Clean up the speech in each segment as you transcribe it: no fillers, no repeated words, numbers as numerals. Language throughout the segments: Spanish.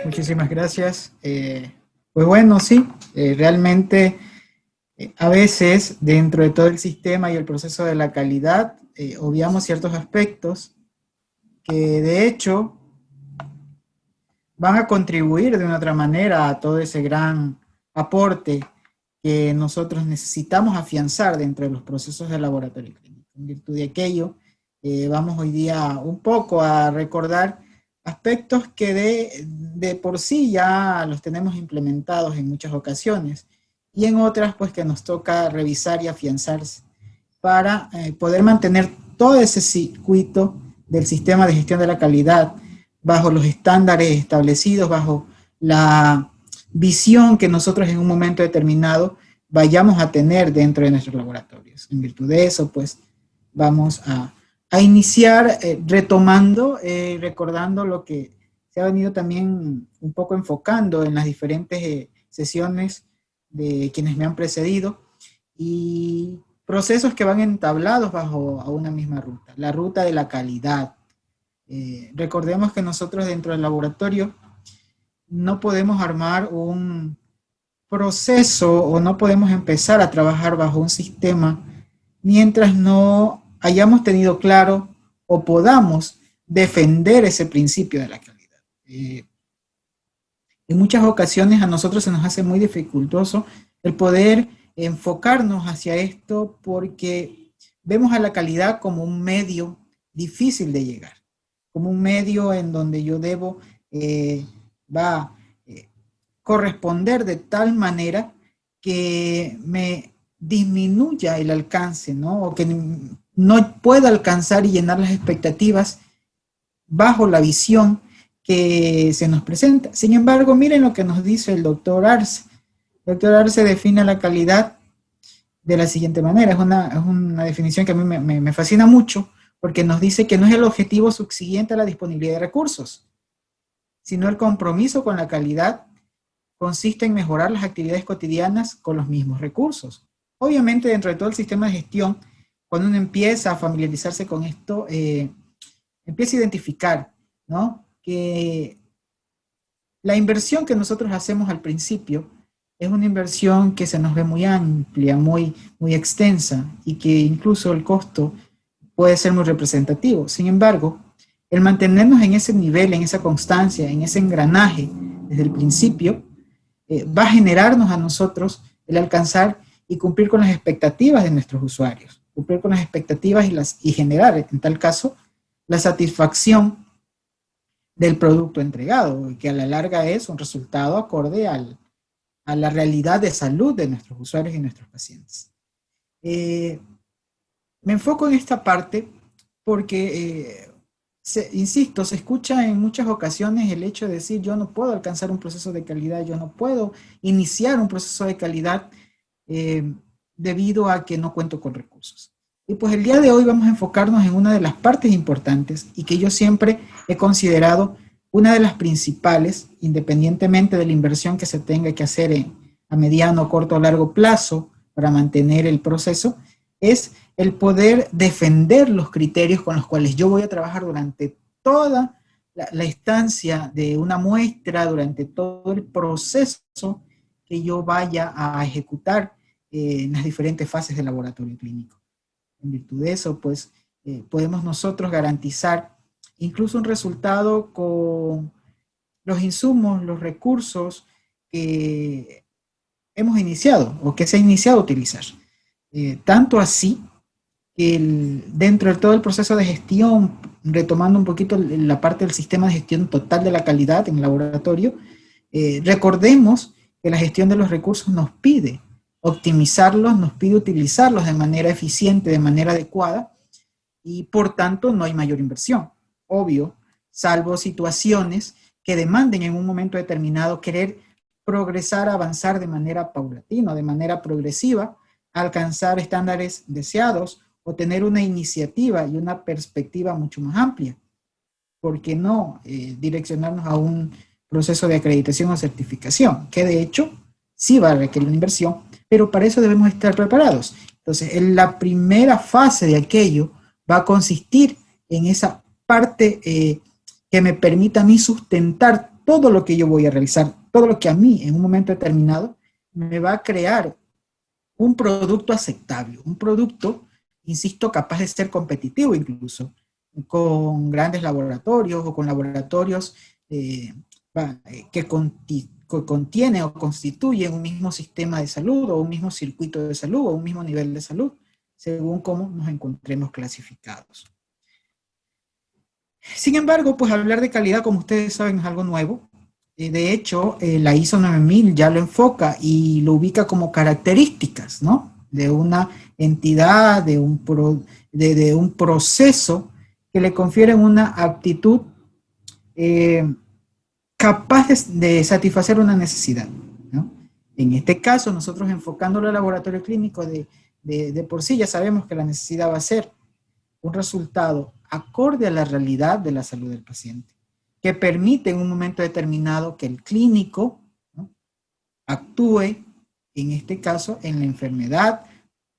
Muchísimas gracias. Pues bueno, sí, realmente a veces dentro de todo el sistema y el proceso de la calidad obviamos ciertos aspectos que de hecho van a contribuir de una otra manera a todo ese gran aporte que nosotros necesitamos afianzar dentro de los procesos de laboratorio clínico. En virtud de aquello, vamos hoy día un poco a recordar aspectos que de por sí ya los tenemos implementados en muchas ocasiones y en otras pues que nos toca revisar y afianzar para poder mantener todo ese circuito del sistema de gestión de la calidad bajo los estándares establecidos, bajo la visión que nosotros en un momento determinado vayamos a tener dentro de nuestros laboratorios. En virtud de eso, pues, vamos a iniciar retomando, recordando lo que se ha venido también un poco enfocando en las diferentes sesiones de quienes me han precedido y procesos que van entablados bajo a una misma ruta, la ruta de la calidad. Recordemos que nosotros dentro del laboratorio no podemos armar un proceso o no podemos empezar a trabajar bajo un sistema mientras no hayamos tenido claro o podamos defender ese principio de la calidad. En muchas ocasiones a nosotros se nos hace muy dificultoso el poder enfocarnos hacia esto porque vemos a la calidad como un medio difícil de llegar, como un medio en donde yo debo corresponder de tal manera que me disminuya el alcance, ¿no? O que no pueda alcanzar y llenar las expectativas bajo la visión que se nos presenta. Sin embargo, miren lo que nos dice el doctor Arce. El doctor Arce define la calidad de la siguiente manera. Es una definición que a mí me fascina mucho porque nos dice que no es el objetivo subsiguiente a la disponibilidad de recursos, sino el compromiso con la calidad consiste en mejorar las actividades cotidianas con los mismos recursos. Obviamente, dentro de todo el sistema de gestión, cuando uno empieza a familiarizarse con esto, empieza a identificar, ¿no?, que la inversión que nosotros hacemos al principio es una inversión que se nos ve muy amplia, muy extensa, y que incluso el costo puede ser muy representativo. Sin embargo, el mantenernos en ese nivel, en esa constancia, en ese engranaje desde el principio, va a generarnos a nosotros el alcanzar y cumplir con las expectativas de nuestros usuarios, cumplir con las expectativas y generar, en tal caso, la satisfacción del producto entregado, que a la larga es un resultado acorde a la realidad de salud de nuestros usuarios y nuestros pacientes. Me enfoco en esta parte porque, insisto, se escucha en muchas ocasiones el hecho de decir yo no puedo alcanzar un proceso de calidad, yo no puedo iniciar un proceso de calidad debido a que no cuento con recursos. Y pues el día de hoy vamos a enfocarnos en una de las partes importantes y que yo siempre he considerado una de las principales, independientemente de la inversión que se tenga que hacer a mediano, corto o largo plazo para mantener el proceso, es el poder defender los criterios con los cuales yo voy a trabajar durante toda la estancia de una muestra, durante todo el proceso que yo vaya a ejecutar en las diferentes fases del laboratorio clínico. En virtud de eso, pues, podemos nosotros garantizar incluso un resultado con los insumos, los recursos que hemos iniciado o que se ha iniciado a utilizar. Tanto así que dentro de todo el proceso de gestión, retomando un poquito la parte del sistema de gestión total de la calidad en el laboratorio, recordemos que la gestión de los recursos nos pide optimizarlos, nos pide utilizarlos de manera eficiente, de manera adecuada, y por tanto no hay mayor inversión. Obvio, salvo situaciones que demanden en un momento determinado querer progresar, avanzar de manera paulatina, de manera progresiva, alcanzar estándares deseados o tener una iniciativa y una perspectiva mucho más amplia. ¿Por qué no direccionarnos a un proceso de acreditación o certificación, que de hecho sí va a requerir una inversión, pero para eso debemos estar preparados. Entonces, en la primera fase de aquello va a consistir en esa parte que me permita a mí sustentar todo lo que yo voy a realizar, todo lo que a mí en un momento determinado me va a crear un producto aceptable, un producto, insisto, capaz de ser competitivo incluso, con grandes laboratorios o con laboratorios eh, que contienen o constituyen un mismo sistema de salud o un mismo circuito de salud o un mismo nivel de salud, según cómo nos encontremos clasificados. Sin embargo, pues hablar de calidad, como ustedes saben, es algo nuevo. De hecho, la ISO 9000 ya lo enfoca y lo ubica como características, ¿no? De una entidad, de un proceso que le confieren una aptitud capaz de satisfacer una necesidad, ¿no? En este caso, nosotros enfocándolo al laboratorio clínico de por sí ya sabemos que la necesidad va a ser un resultado acorde a la realidad de la salud del paciente, que permite en un momento determinado que el clínico, ¿no?, actúe, en este caso, en la enfermedad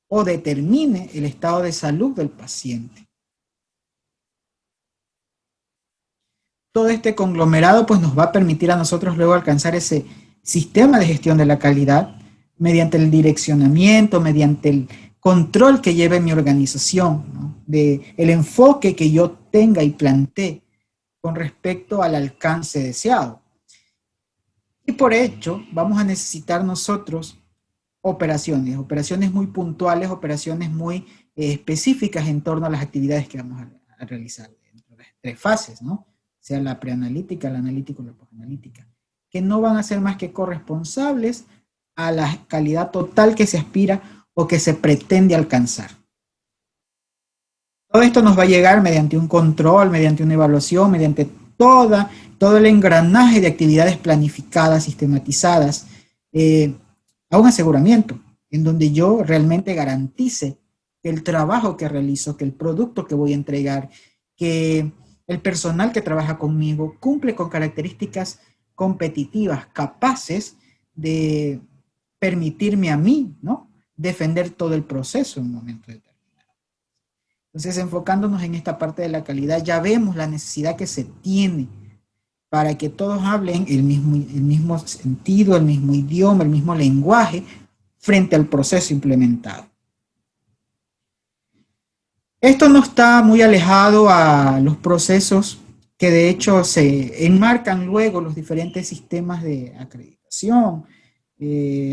o determine el estado de salud del paciente. Todo este conglomerado pues nos va a permitir a nosotros luego alcanzar ese sistema de gestión de la calidad mediante el direccionamiento, mediante el control que lleve mi organización, ¿no?, de el enfoque que yo tenga y plantee con respecto al alcance deseado. Y por hecho, vamos a necesitar nosotros operaciones muy puntuales, operaciones muy específicas en torno a las actividades que vamos a realizar dentro de las tres fases, ¿no? Sea la preanalítica, la analítica o la posanalítica, que no van a ser más que corresponsables a la calidad total que se aspira o que se pretende alcanzar. Todo esto nos va a llegar mediante un control, mediante una evaluación, mediante todo el engranaje de actividades planificadas, sistematizadas, a un aseguramiento, en donde yo realmente garantice que el trabajo que realizo, que el producto que voy a entregar, que el personal que trabaja conmigo cumple con características competitivas, capaces de permitirme a mí, ¿no?, defender todo el proceso en un momento determinado. Entonces, enfocándonos en esta parte de la calidad, ya vemos la necesidad que se tiene para que todos hablen el mismo sentido, el mismo idioma, el mismo lenguaje frente al proceso implementado. Esto no está muy alejado a los procesos que de hecho se enmarcan luego los diferentes sistemas de acreditación,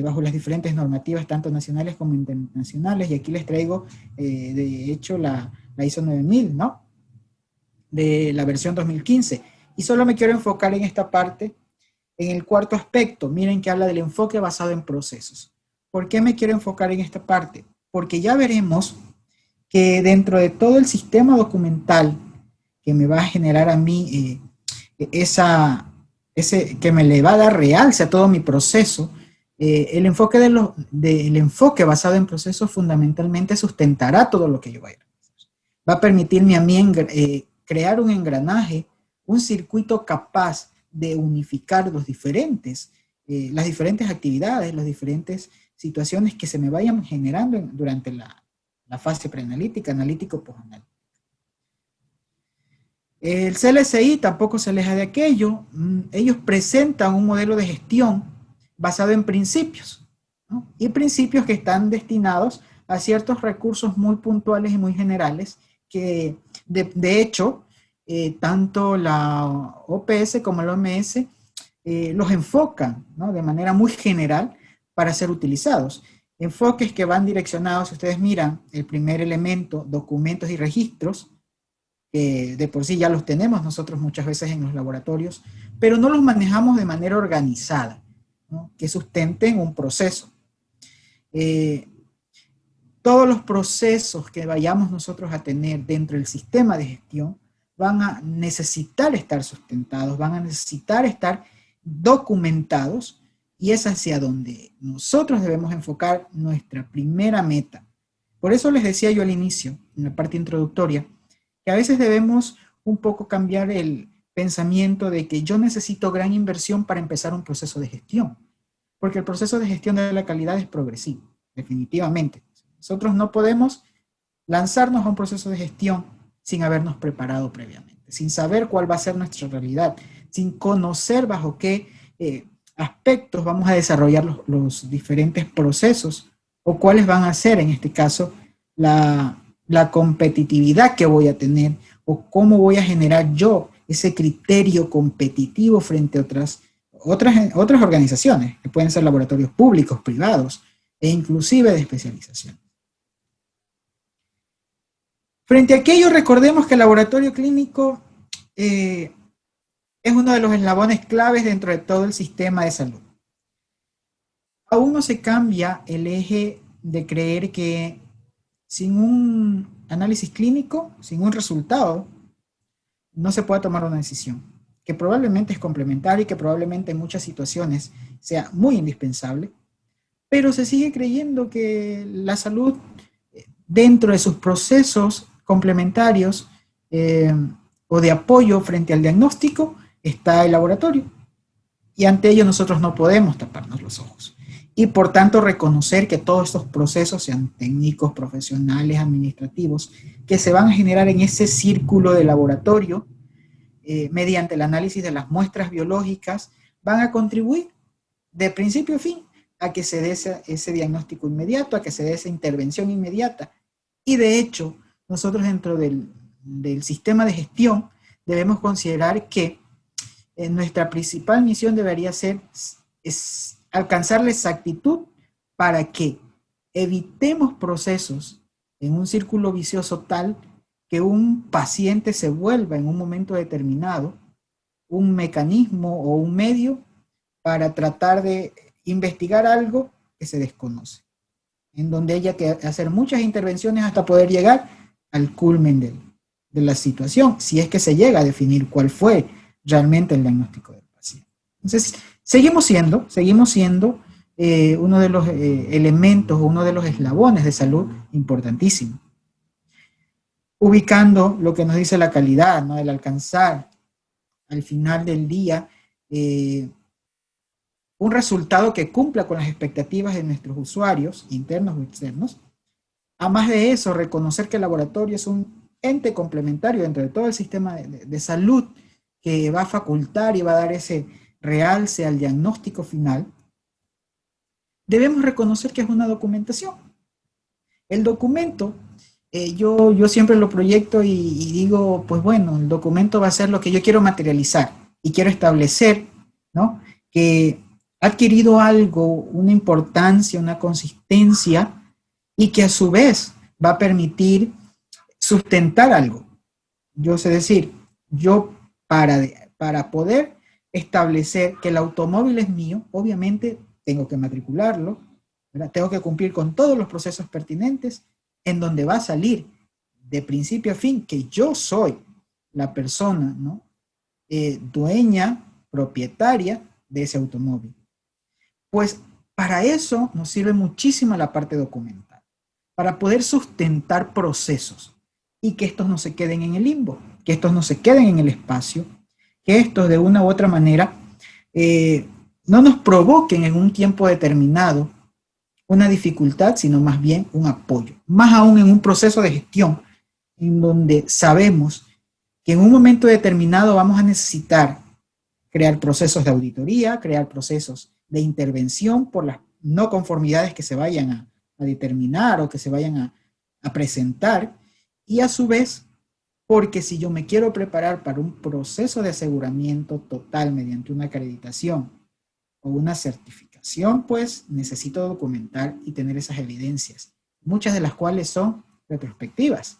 bajo las diferentes normativas, tanto nacionales como internacionales, y aquí les traigo, de hecho, la ISO 9000, ¿no?, de la versión 2015, y solo me quiero enfocar en esta parte, en el cuarto aspecto. Miren que habla del enfoque basado en procesos. ¿Por qué me quiero enfocar en esta parte? Porque ya veremos que dentro de todo el sistema documental que me va a generar a mí que me le va a dar realce a todo mi proceso, el enfoque basado en procesos fundamentalmente sustentará todo lo que yo vaya a hacer. Va a permitirme a mí crear un engranaje, un circuito capaz de unificar las diferentes actividades, las diferentes situaciones que se me vayan generando durante la fase preanalítica, analítico, posanalítica. El CLSI tampoco se aleja de aquello. Ellos presentan un modelo de gestión basado en principios, ¿no?, y principios que están destinados a ciertos recursos muy puntuales y muy generales que, de hecho, tanto la OPS como la OMS los enfocan, ¿no?, de manera muy general para ser utilizados. Enfoques que van direccionados, si ustedes miran, el primer elemento, documentos y registros, que de por sí ya los tenemos nosotros muchas veces en los laboratorios, pero no los manejamos de manera organizada, ¿no?, que sustenten un proceso. Todos los procesos que vayamos nosotros a tener dentro del sistema de gestión van a necesitar estar sustentados, van a necesitar estar documentados, y es hacia donde nosotros debemos enfocar nuestra primera meta. Por eso les decía yo al inicio, en la parte introductoria, que a veces debemos un poco cambiar pensamiento de que yo necesito gran inversión para empezar un proceso de gestión, porque el proceso de gestión de la calidad es progresivo, definitivamente. Nosotros no podemos lanzarnos a un proceso de gestión sin habernos preparado previamente, sin saber cuál va a ser nuestra realidad, sin conocer bajo qué aspectos vamos a desarrollar los diferentes procesos o cuáles van a ser, en este caso, la competitividad que voy a tener o cómo voy a generar yo ese criterio competitivo frente a otras organizaciones, que pueden ser laboratorios públicos, privados e inclusive de especialización. Frente a aquello, recordemos que el laboratorio clínico es uno de los eslabones claves dentro de todo el sistema de salud. Aún no se cambia el eje de creer que sin un análisis clínico, sin un resultado, no se puede tomar una decisión, que probablemente es complementaria y que probablemente en muchas situaciones sea muy indispensable, pero se sigue creyendo que la salud, dentro de sus procesos complementarios o de apoyo frente al diagnóstico, está el laboratorio. Y ante ello nosotros no podemos taparnos los ojos. Y por tanto reconocer que todos estos procesos, sean técnicos, profesionales, administrativos, que se van a generar en ese círculo de laboratorio, mediante el análisis de las muestras biológicas, van a contribuir de principio a fin a que se dé ese diagnóstico inmediato, a que se dé esa intervención inmediata. Y de hecho, nosotros dentro del sistema de gestión debemos considerar que nuestra principal misión debería ser alcanzar la exactitud para que evitemos procesos en un círculo vicioso tal que un paciente se vuelva en un momento determinado un mecanismo o un medio para tratar de investigar algo que se desconoce, en donde haya que hacer muchas intervenciones hasta poder llegar al culmen de la situación, si es que se llega a definir cuál fue realmente el diagnóstico del paciente. Entonces, seguimos siendo uno de los elementos, uno de los eslabones de salud importantísimo. Ubicando lo que nos dice la calidad, ¿no? El alcanzar al final del día un resultado que cumpla con las expectativas de nuestros usuarios, internos o externos. A más de eso, reconocer que el laboratorio es un ente complementario dentro de todo el sistema de salud que va a facultar y va a dar ese realce al diagnóstico final. Debemos reconocer que es una documentación. El documento, yo siempre lo proyecto y digo, pues bueno, el documento va a ser lo que yo quiero materializar y quiero establecer, ¿no? Que ha adquirido algo, una importancia, una consistencia y que a su vez va a permitir sustentar algo. Yo sé decir, yo para poder establecer que el automóvil es mío, obviamente tengo que matricularlo, ¿verdad? Tengo que cumplir con todos los procesos pertinentes en donde va a salir de principio a fin que yo soy la persona, ¿no? Dueña, propietaria de ese automóvil. Pues para eso nos sirve muchísimo la parte documental, para poder sustentar procesos y que estos no se queden en el limbo, que estos no se queden en el espacio, que estos de una u otra manera no nos provoquen en un tiempo determinado una dificultad, sino más bien un apoyo. Más aún en un proceso de gestión, en donde sabemos que en un momento determinado vamos a necesitar crear procesos de auditoría, crear procesos de intervención por las no conformidades que se vayan a determinar o que se vayan a presentar, y a su vez, porque si yo me quiero preparar para un proceso de aseguramiento total mediante una acreditación o una certificación, pues necesito documentar y tener esas evidencias, muchas de las cuales son retrospectivas,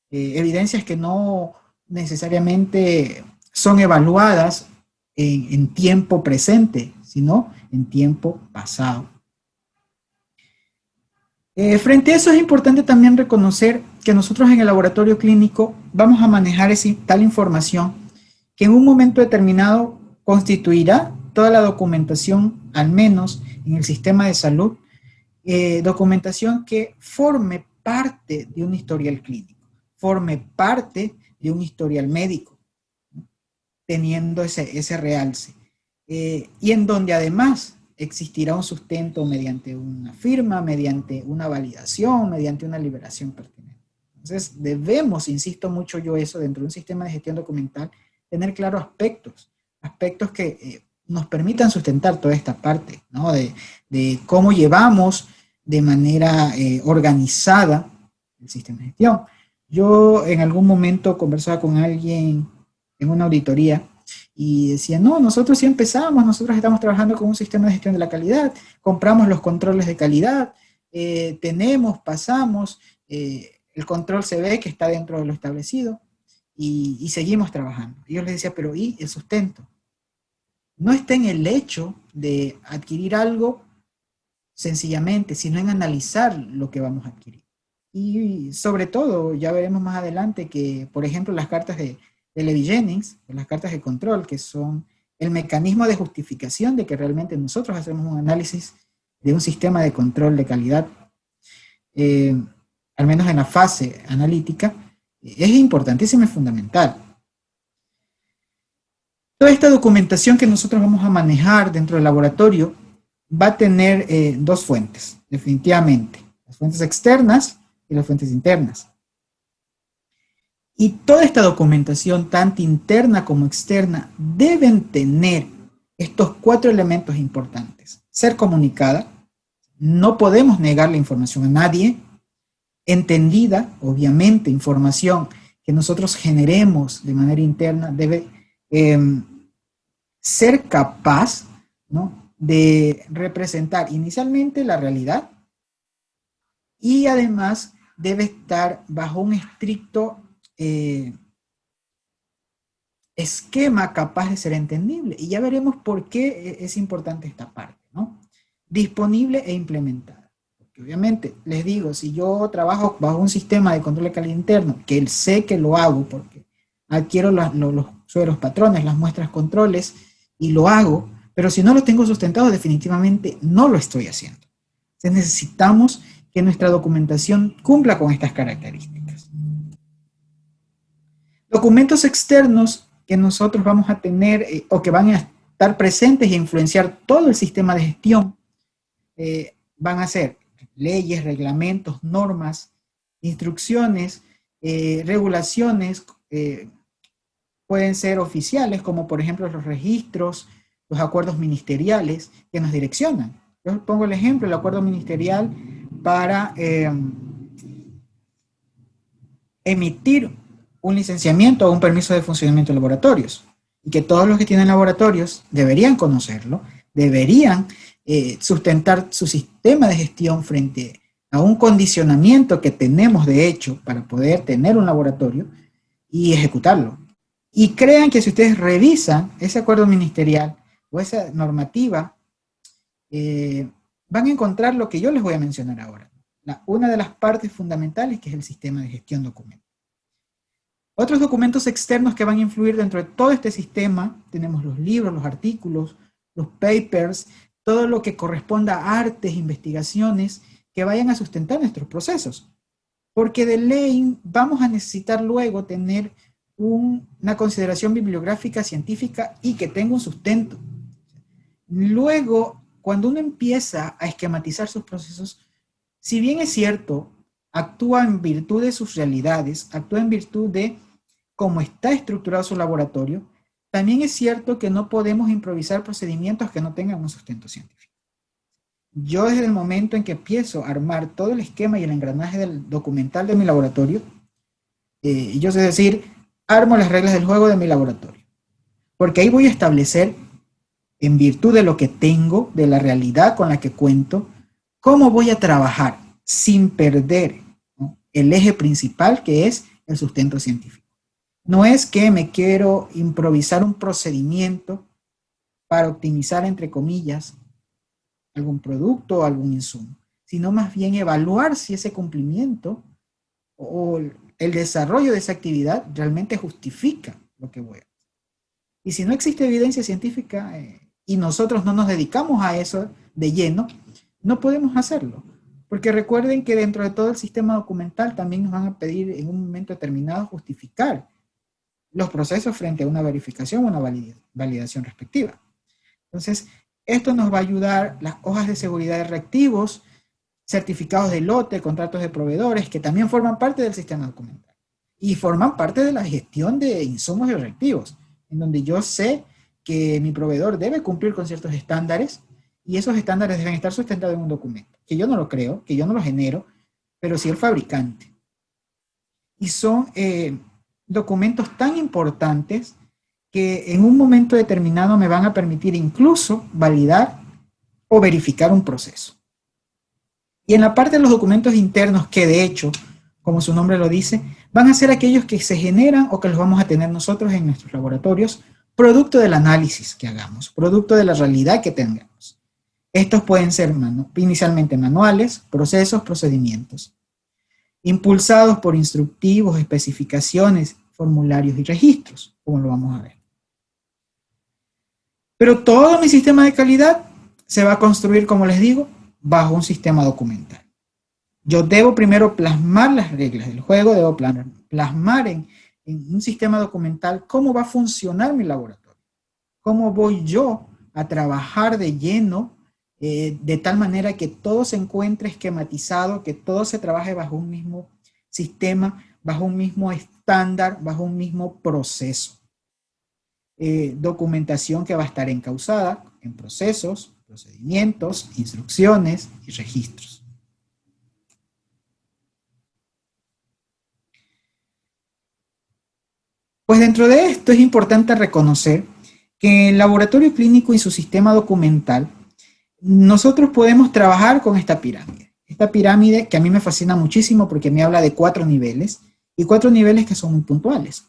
evidencias que no necesariamente son evaluadas en tiempo presente, sino en tiempo pasado. Frente a eso es importante también reconocer que nosotros en el laboratorio clínico vamos a manejar tal información que en un momento determinado constituirá toda la documentación, al menos en el sistema de salud, documentación que forme parte de un historial clínico, forme parte de un historial médico. teniendo ese realce. Y en donde además existirá un sustento mediante una firma, mediante una validación, mediante una liberación pertinente. Entonces debemos, insisto mucho yo eso, dentro de un sistema de gestión documental, tener claros aspectos que nos permitan sustentar toda esta parte, ¿no? De cómo llevamos de manera organizada el sistema de gestión. Yo en algún momento conversaba con alguien en una auditoría y decía, no, nosotros sí empezamos, nosotros estamos trabajando con un sistema de gestión de la calidad, compramos los controles de calidad, pasamos, el control se ve que está dentro de lo establecido y seguimos trabajando. Y yo les decía, pero ¿y el sustento? No está en el hecho de adquirir algo sencillamente, sino en analizar lo que vamos a adquirir. Y sobre todo, ya veremos más adelante que, por ejemplo, las cartas de Levi-Jennings, las cartas de control, que son el mecanismo de justificación de que realmente nosotros hacemos un análisis de un sistema de control de calidad, al menos en la fase analítica, es importantísimo y fundamental. Toda esta documentación que nosotros vamos a manejar dentro del laboratorio va a tener dos fuentes, definitivamente. Las fuentes externas y las fuentes internas. Y toda esta documentación, tanto interna como externa, deben tener estos 4 elementos importantes. Ser comunicada, no podemos negar la información a nadie. Entendida, obviamente, información que nosotros generemos de manera interna debe ser capaz, ¿no?, de representar inicialmente la realidad y además debe estar bajo un estricto esquema capaz de ser entendible. Y ya veremos por qué es importante esta parte, ¿no? Disponible e implementada. Porque obviamente, les digo, si yo trabajo bajo un sistema de control de calidad interno, que sé que lo hago porque adquiero los suelos patrones, las muestras controles, y lo hago, pero si no lo tengo sustentado, definitivamente no lo estoy haciendo. Entonces necesitamos que nuestra documentación cumpla con estas características. Documentos externos que nosotros vamos a tener o que van a estar presentes e influenciar todo el sistema de gestión van a ser leyes, reglamentos, normas, instrucciones, regulaciones, pueden ser oficiales, como por ejemplo los registros, los acuerdos ministeriales que nos direccionan. Yo pongo el ejemplo, el acuerdo ministerial para emitir un licenciamiento o un permiso de funcionamiento de laboratorios. Y que todos los que tienen laboratorios deberían conocerlo, deberían sustentar su sistema de gestión frente a un condicionamiento que tenemos de hecho para poder tener un laboratorio y ejecutarlo. Y crean que si ustedes revisan ese acuerdo ministerial o esa normativa, van a encontrar lo que yo les voy a mencionar ahora. Una de las partes fundamentales que es el sistema de gestión documental. Otros documentos externos que van a influir dentro de todo este sistema, tenemos los libros, los artículos, los papers, todo lo que corresponda a artes, investigaciones, que vayan a sustentar nuestros procesos. Porque de ley vamos a necesitar luego tener una consideración bibliográfica, científica y que tenga un sustento. Luego, cuando uno empieza a esquematizar sus procesos, si bien es cierto, actúa en virtud de sus realidades, actúa en virtud de cómo está estructurado su laboratorio, también es cierto que no podemos improvisar procedimientos que no tengan un sustento científico. Yo desde el momento en que empiezo a armar todo el esquema y el engranaje del documental de mi laboratorio, yo sé decir, armo las reglas del juego de mi laboratorio. Porque ahí voy a establecer, en virtud de lo que tengo, de la realidad con la que cuento, cómo voy a trabajar sin perder, ¿no?, el eje principal que es el sustento científico. No es que me quiero improvisar un procedimiento para optimizar, entre comillas, algún producto o algún insumo, sino más bien evaluar si ese cumplimiento o el desarrollo de esa actividad realmente justifica lo que voy a hacer. Y si no existe evidencia científica y nosotros no nos dedicamos a eso de lleno, no podemos hacerlo. Porque recuerden que dentro de todo el sistema documental también nos van a pedir en un momento determinado justificar los procesos frente a una verificación o una validación respectiva. Entonces, esto nos va a ayudar las hojas de seguridad de reactivos, certificados de lote, contratos de proveedores, que también forman parte del sistema documental y forman parte de la gestión de insumos y reactivos, en donde yo sé que mi proveedor debe cumplir con ciertos estándares y esos estándares deben estar sustentados en un documento, que yo no lo creo, que yo no lo genero, pero sí el fabricante. Y son documentos tan importantes que en un momento determinado me van a permitir incluso validar o verificar un proceso. Y en la parte de los documentos internos, que de hecho, como su nombre lo dice, van a ser aquellos que se generan o que los vamos a tener nosotros en nuestros laboratorios, producto del análisis que hagamos, producto de la realidad que tengamos. Estos pueden ser inicialmente manuales, procesos, procedimientos, impulsados por instructivos, especificaciones, formularios y registros, como lo vamos a ver. Pero todo mi sistema de calidad se va a construir, como les digo, bajo un sistema documental. Yo debo primero plasmar las reglas del juego, debo plasmar en un sistema documental cómo va a funcionar mi laboratorio, cómo voy yo a trabajar de lleno, de tal manera que todo se encuentre esquematizado, que todo se trabaje bajo un mismo sistema, bajo un mismo estándar, bajo un mismo proceso. Documentación que va a estar encauzada en procesos, procedimientos, instrucciones y registros. Pues dentro de esto es importante reconocer que el laboratorio clínico y su sistema documental, nosotros podemos trabajar con esta pirámide. Esta pirámide que a mí me fascina muchísimo porque me habla de 4 niveles, y 4 niveles que son muy puntuales.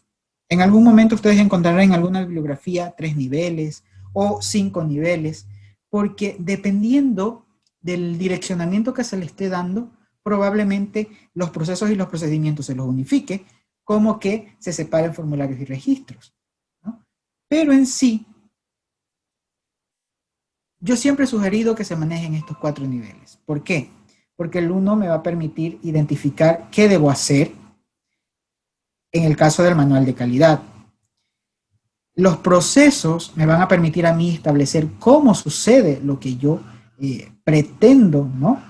En algún momento ustedes encontrarán en alguna bibliografía 3 niveles o 5 niveles, porque dependiendo del direccionamiento que se le esté dando, probablemente los procesos y los procedimientos se los unifique, como que se separen formularios y registros, ¿no? Pero en sí, yo siempre he sugerido que se manejen estos 4 niveles. ¿Por qué? Porque el 1 me va a permitir identificar qué debo hacer en el caso del manual de calidad. Los procesos me van a permitir a mí establecer cómo sucede lo que yo pretendo, ¿no?,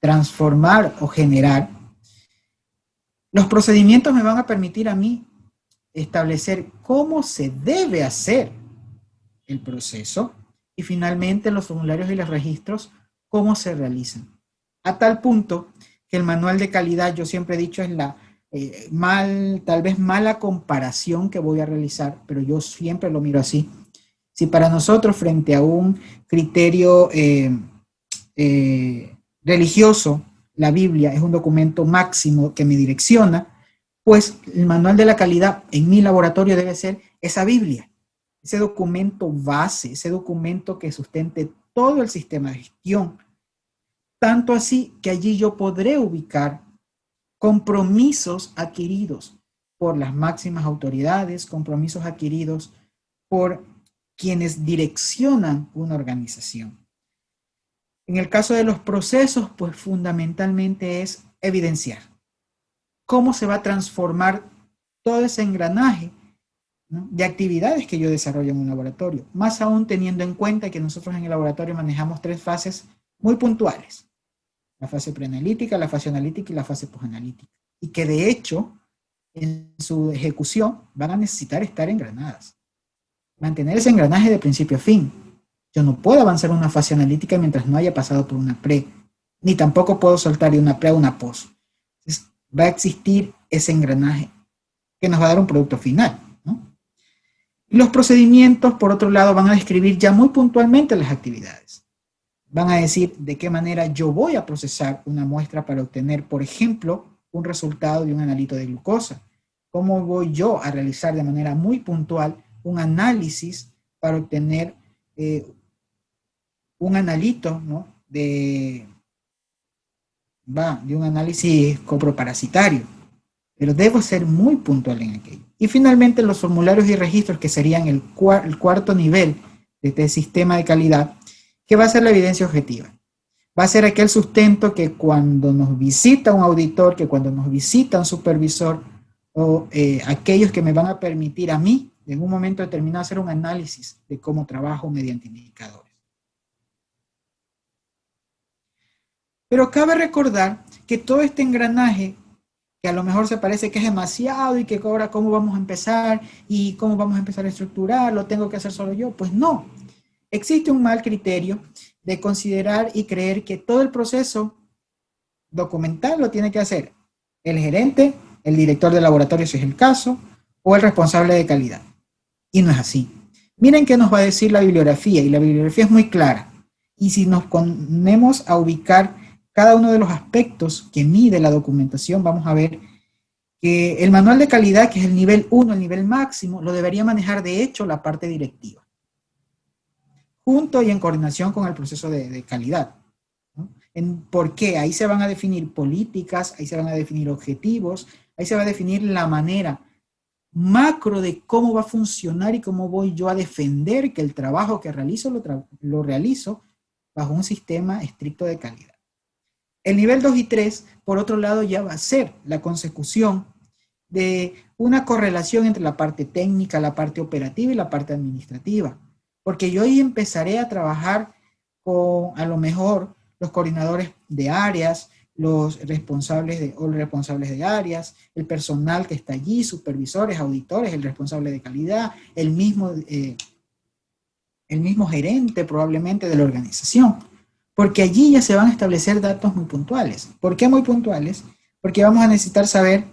transformar o generar. Los procedimientos me van a permitir a mí establecer cómo se debe hacer el proceso. Y finalmente los formularios y los registros, cómo se realizan. A tal punto que el manual de calidad, yo siempre he dicho, es la tal vez mala comparación que voy a realizar, pero yo siempre lo miro así. Si para nosotros, frente a un criterio religioso, la Biblia es un documento máximo que me direcciona, pues el manual de la calidad en mi laboratorio debe ser esa Biblia, ese documento base, ese documento que sustente todo el sistema de gestión. Tanto así que allí yo podré ubicar compromisos adquiridos por las máximas autoridades, compromisos adquiridos por quienes direccionan una organización. En el caso de los procesos, pues fundamentalmente es evidenciar cómo se va a transformar todo ese engranaje, ¿no?, de actividades que yo desarrollo en un laboratorio, más aún teniendo en cuenta que nosotros en el laboratorio manejamos 3 fases muy puntuales: la fase preanalítica, la fase analítica y la fase posanalítica, y que de hecho en su ejecución van a necesitar estar engranadas, mantener ese engranaje de principio a fin. Yo no puedo avanzar una fase analítica mientras no haya pasado por una pre, ni tampoco puedo saltar de una pre a una post. Entonces, va a existir ese engranaje que nos va a dar un producto final, ¿no? Y los procedimientos, por otro lado, van a describir ya muy puntualmente las actividades. Van a decir de qué manera yo voy a procesar una muestra para obtener, por ejemplo, un resultado de un analito de glucosa. Cómo voy yo a realizar de manera muy puntual un análisis para obtener un analito, ¿no?, de un análisis coproparasitario. Pero debo ser muy puntual en aquello. Y finalmente los formularios y registros, que serían el cuarto nivel de este sistema de calidad, que va a ser la evidencia objetiva. Va a ser aquel sustento que cuando nos visita un auditor, que cuando nos visita un supervisor, o aquellos que me van a permitir a mí, en un momento determinado, hacer un análisis de cómo trabajo mediante indicadores. Pero cabe recordar que todo este engranaje, que a lo mejor se parece que es demasiado y que ahora cómo vamos a empezar y cómo vamos a empezar a estructurar, lo tengo que hacer solo yo, pues no. Existe un mal criterio de considerar y creer que todo el proceso documental lo tiene que hacer el gerente, el director de laboratorio si es el caso, o el responsable de calidad. Y no es así. Miren qué nos va a decir la bibliografía, y la bibliografía es muy clara. Y si nos ponemos a ubicar cada uno de los aspectos que mide la documentación, vamos a ver que el manual de calidad, que es el nivel 1, el nivel máximo, lo debería manejar de hecho la parte directiva, junto y en coordinación con el proceso de calidad. ¿No? ¿Por qué? Ahí se van a definir políticas, ahí se van a definir objetivos, ahí se va a definir la manera macro de cómo va a funcionar y cómo voy yo a defender que el trabajo que realizo lo realizo bajo un sistema estricto de calidad. El nivel 2 y 3, por otro lado, ya va a ser la consecución de una correlación entre la parte técnica, la parte operativa y la parte administrativa. Porque yo ahí empezaré a trabajar con, a lo mejor, los coordinadores de áreas, los responsables de áreas, el personal que está allí, supervisores, auditores, el responsable de calidad, el mismo gerente probablemente de la organización. Porque allí ya se van a establecer datos muy puntuales. ¿Por qué muy puntuales? Porque vamos a necesitar saber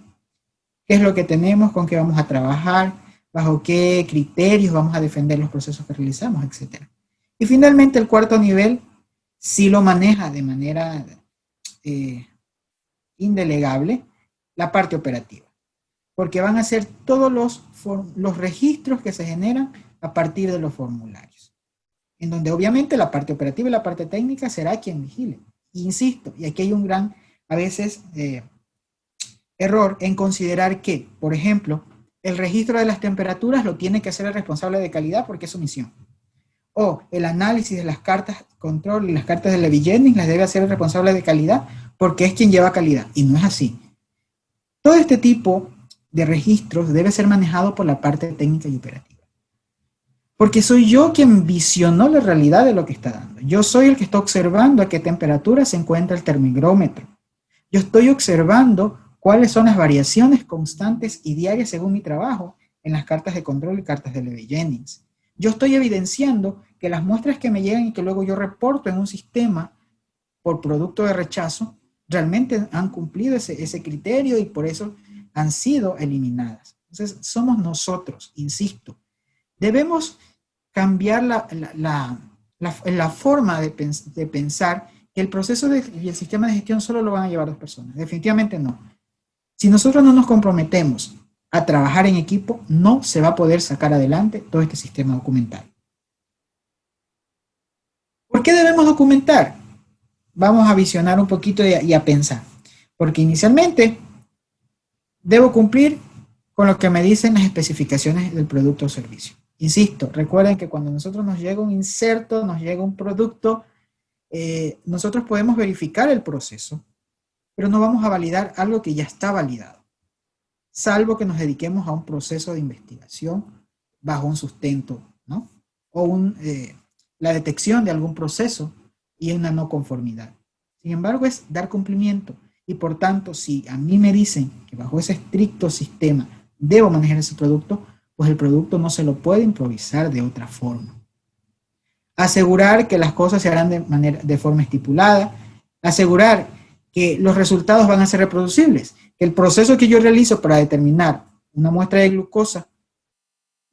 qué es lo que tenemos, con qué vamos a trabajar, bajo qué criterios vamos a defender los procesos que realizamos, etc. Y finalmente el cuarto nivel sí lo maneja de manera indelegable la parte operativa, porque van a ser todos los registros que se generan a partir de los formularios, en donde obviamente la parte operativa y la parte técnica será quien vigile. Insisto, y aquí hay un gran, a veces, error en considerar que, por ejemplo, el registro de las temperaturas lo tiene que hacer el responsable de calidad porque es su misión. O el análisis de las cartas control y las cartas de Levi Jennings las debe hacer el responsable de calidad porque es quien lleva calidad. Y no es así. Todo este tipo de registros debe ser manejado por la parte técnica y operativa. Porque soy yo quien visionó la realidad de lo que está dando. Yo soy el que está observando a qué temperatura se encuentra el termómetro. Yo estoy observando cuáles son las variaciones constantes y diarias según mi trabajo en las cartas de control y cartas de Levi Jennings. Yo estoy evidenciando que las muestras que me llegan y que luego yo reporto en un sistema por producto de rechazo, realmente han cumplido ese criterio y por eso han sido eliminadas. Entonces, somos nosotros, insisto. Debemos cambiar la forma de pensar que el proceso y el sistema de gestión solo lo van a llevar dos personas. Definitivamente no. Si nosotros no nos comprometemos a trabajar en equipo, no se va a poder sacar adelante todo este sistema documental. ¿Por qué debemos documentar? Vamos a visionar un poquito y a pensar. Porque inicialmente debo cumplir con lo que me dicen las especificaciones del producto o servicio. Insisto, recuerden que cuando a nosotros nos llega un inserto, nos llega un producto, nosotros podemos verificar el proceso, pero no vamos a validar algo que ya está validado, salvo que nos dediquemos a un proceso de investigación bajo un sustento, ¿no? O la detección de algún proceso y una no conformidad. Sin embargo, es dar cumplimiento. Y por tanto, si a mí me dicen que bajo ese estricto sistema debo manejar ese producto, pues el producto no se lo puede improvisar de otra forma. Asegurar que las cosas se harán de forma estipulada, asegurar que los resultados van a ser reproducibles, que el proceso que yo realizo para determinar una muestra de glucosa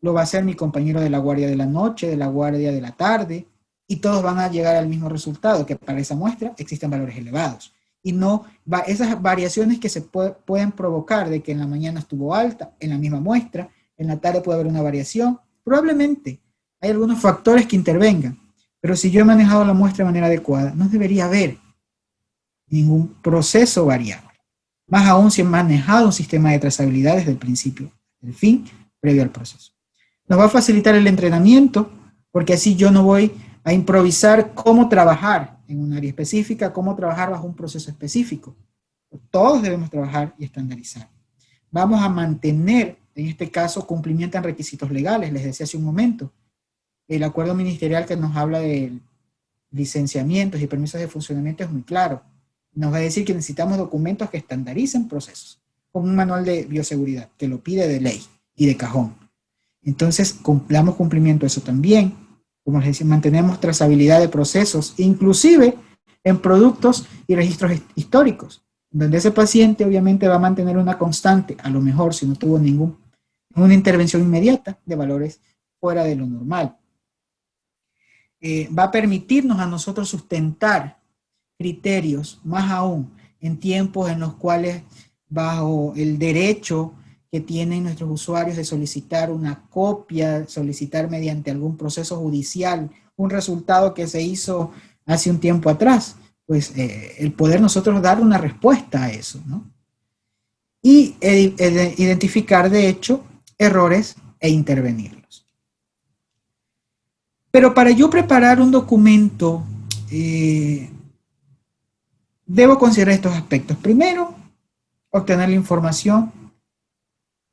lo va a hacer mi compañero de la guardia de la noche, de la guardia de la tarde, y todos van a llegar al mismo resultado, que para esa muestra existen valores elevados. Y no esas variaciones que se pueden provocar de que en la mañana estuvo alta, en la misma muestra, en la tarde puede haber una variación, probablemente hay algunos factores que intervengan, pero si yo he manejado la muestra de manera adecuada, no debería haber ningún proceso variable. Más aún si he manejado un sistema de trazabilidad desde el principio, el fin, previo al proceso. Nos va a facilitar el entrenamiento, porque así yo no voy a improvisar cómo trabajar en un área específica, cómo trabajar bajo un proceso específico. Todos debemos trabajar y estandarizar. vamos a mantener, en este caso, cumplimiento en requisitos legales. Les decía hace un momento, el acuerdo ministerial que nos habla de licenciamientos y permisos de funcionamiento es muy claro. Nos va a decir que necesitamos documentos que estandaricen procesos, como un manual de bioseguridad, que lo pide de ley y de cajón. Entonces, damos cumplimiento a eso también. Como les decía, mantenemos trazabilidad de procesos, inclusive en productos y registros históricos, donde ese paciente obviamente va a mantener una constante, a lo mejor si no tuvo ninguna intervención inmediata, de valores fuera de lo normal. Va a permitirnos a nosotros sustentar criterios, más aún en tiempos en los cuales, bajo el derecho que tienen nuestros usuarios de solicitar una copia, solicitar mediante algún proceso judicial un resultado que se hizo hace un tiempo atrás, pues el poder nosotros dar una respuesta a eso, ¿no? Y identificar, de hecho, errores e intervenirlos. Pero para yo preparar un documento, debo considerar estos aspectos. Primero, obtener la información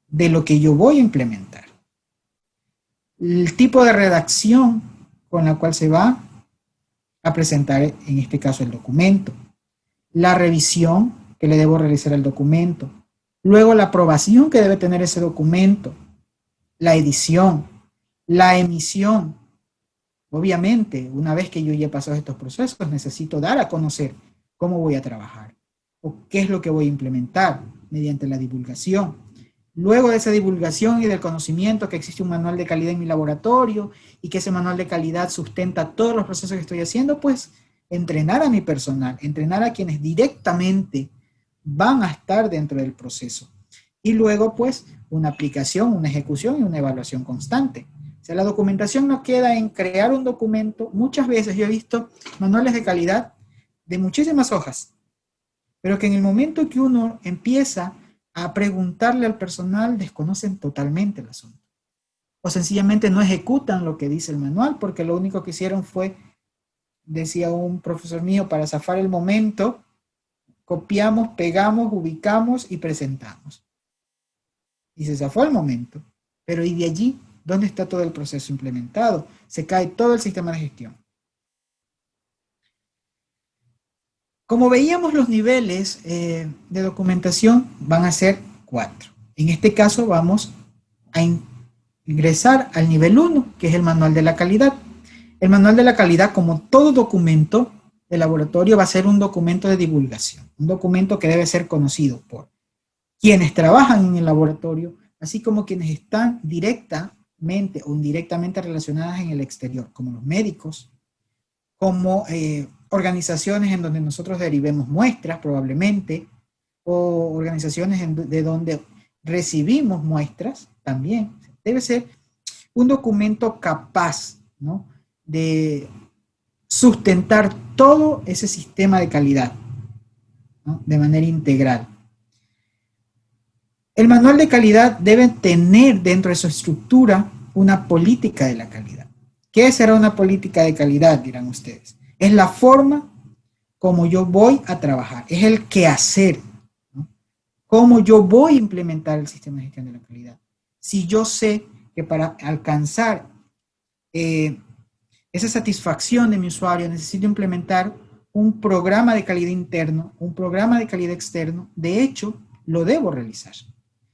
de lo que yo voy a implementar. El tipo de redacción con la cual se va a presentar, en este caso, el documento. La revisión que le debo realizar al documento. Luego, la aprobación que debe tener ese documento. La edición. La emisión. Obviamente, una vez que yo ya he pasado estos procesos, necesito dar a conocer cómo voy a trabajar o qué es lo que voy a implementar mediante la divulgación. Luego de esa divulgación y del conocimiento que existe un manual de calidad en mi laboratorio y que ese manual de calidad sustenta todos los procesos que estoy haciendo, pues entrenar a mi personal, entrenar a quienes directamente van a estar dentro del proceso. Y luego, pues, una aplicación, una ejecución y una evaluación constante. O sea, la documentación no queda en crear un documento. Muchas veces yo he visto manuales de calidad de muchísimas hojas, pero que en el momento que uno empieza a preguntarle al personal, desconocen totalmente el asunto. O sencillamente no ejecutan lo que dice el manual, porque lo único que hicieron fue, decía un profesor mío, para zafar el momento, copiamos, pegamos, ubicamos y presentamos. Y se zafó el momento. Pero ¿y de allí dónde está todo el proceso implementado? Se cae todo el sistema de gestión. Como veíamos, los niveles de documentación van a ser 4. En este caso vamos a ingresar al nivel 1, que es el manual de la calidad. El manual de la calidad, como todo documento de laboratorio, va a ser un documento de divulgación, un documento que debe ser conocido por quienes trabajan en el laboratorio, así como quienes están directamente o indirectamente relacionadas en el exterior, como los médicos, como organizaciones en donde nosotros derivemos muestras probablemente, o organizaciones de donde recibimos muestras también. Debe ser un documento capaz, ¿no?, de sustentar todo ese sistema de calidad, ¿no?, de manera integral. El manual de calidad debe tener dentro de su estructura una política de la calidad. ¿Qué será una política de calidad?, dirán ustedes. Es la forma como yo voy a trabajar, es el quehacer, ¿no?, cómo yo voy a implementar el sistema de gestión de la calidad. Si yo sé que para alcanzar esa satisfacción de mi usuario necesito implementar un programa de calidad interno, un programa de calidad externo, de hecho, lo debo realizar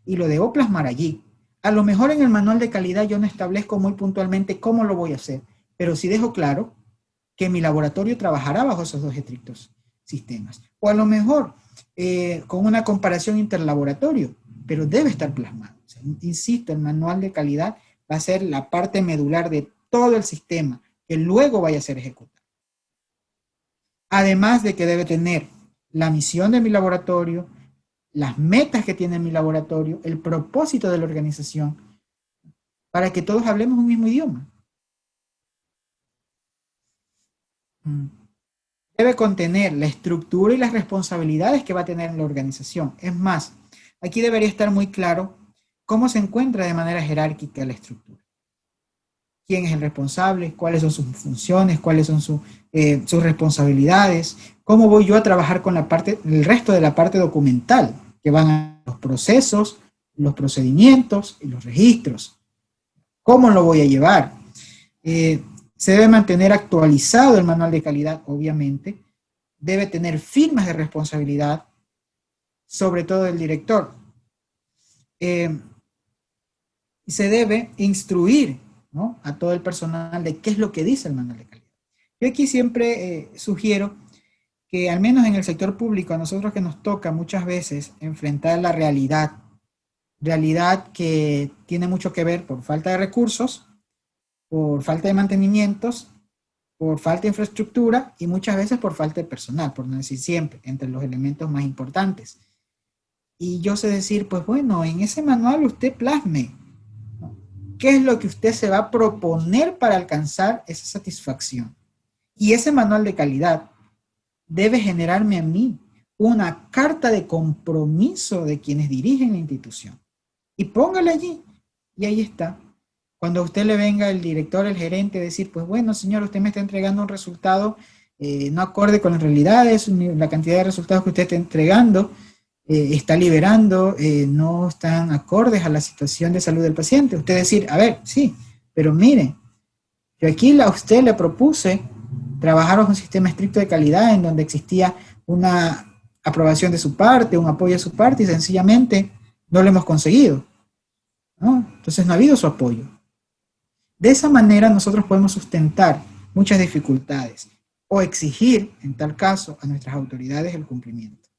y lo debo plasmar allí. A lo mejor en el manual de calidad yo no establezco muy puntualmente cómo lo voy a hacer, pero sí dejo claro que mi laboratorio trabajará bajo esos dos estrictos sistemas. O a lo mejor con una comparación interlaboratorio, pero debe estar plasmado. O sea, insisto, el manual de calidad va a ser la parte medular de todo el sistema que luego vaya a ser ejecutado. Además de que debe tener la misión de mi laboratorio, las metas que tiene mi laboratorio, el propósito de la organización, para que todos hablemos un mismo idioma. Debe contener la estructura y las responsabilidades que va a tener la organización. Es más, aquí debería estar muy claro cómo se encuentra de manera jerárquica la estructura. ¿Quién es el responsable? ¿Cuáles son sus funciones? ¿Cuáles son sus responsabilidades? ¿Cómo voy yo a trabajar con el resto de la parte documental? Que van a los procesos, los procedimientos y los registros. ¿Cómo lo voy a llevar? Se debe mantener actualizado el manual de calidad, obviamente. Debe tener firmas de responsabilidad, sobre todo del director. Y se debe instruir, ¿no?, a todo el personal de qué es lo que dice el manual de calidad. Yo aquí siempre sugiero que al menos en el sector público, a nosotros que nos toca muchas veces enfrentar la realidad que tiene mucho que ver por falta de recursos, por falta de mantenimientos, por falta de infraestructura y muchas veces por falta de personal, por no decir siempre, entre los elementos más importantes. Y yo sé decir, pues bueno, en ese manual usted plasme, ¿no?, qué es lo que usted se va a proponer para alcanzar esa satisfacción. Y ese manual de calidad debe generarme a mí una carta de compromiso de quienes dirigen la institución. Y póngala allí, y ahí está. Cuando a usted le venga el director, el gerente, decir, pues bueno, señor, usted me está entregando un resultado no acorde con las realidades, la cantidad de resultados que usted está entregando, está liberando, no están acordes a la situación de salud del paciente. Usted decir, a ver, sí, pero mire, yo aquí a usted le propuse trabajar bajo un sistema estricto de calidad en donde existía una aprobación de su parte, un apoyo de su parte, y sencillamente no lo hemos conseguido, ¿no? Entonces no ha habido su apoyo. De esa manera nosotros podemos sustentar muchas dificultades o exigir, en tal caso, a nuestras autoridades el cumplimiento.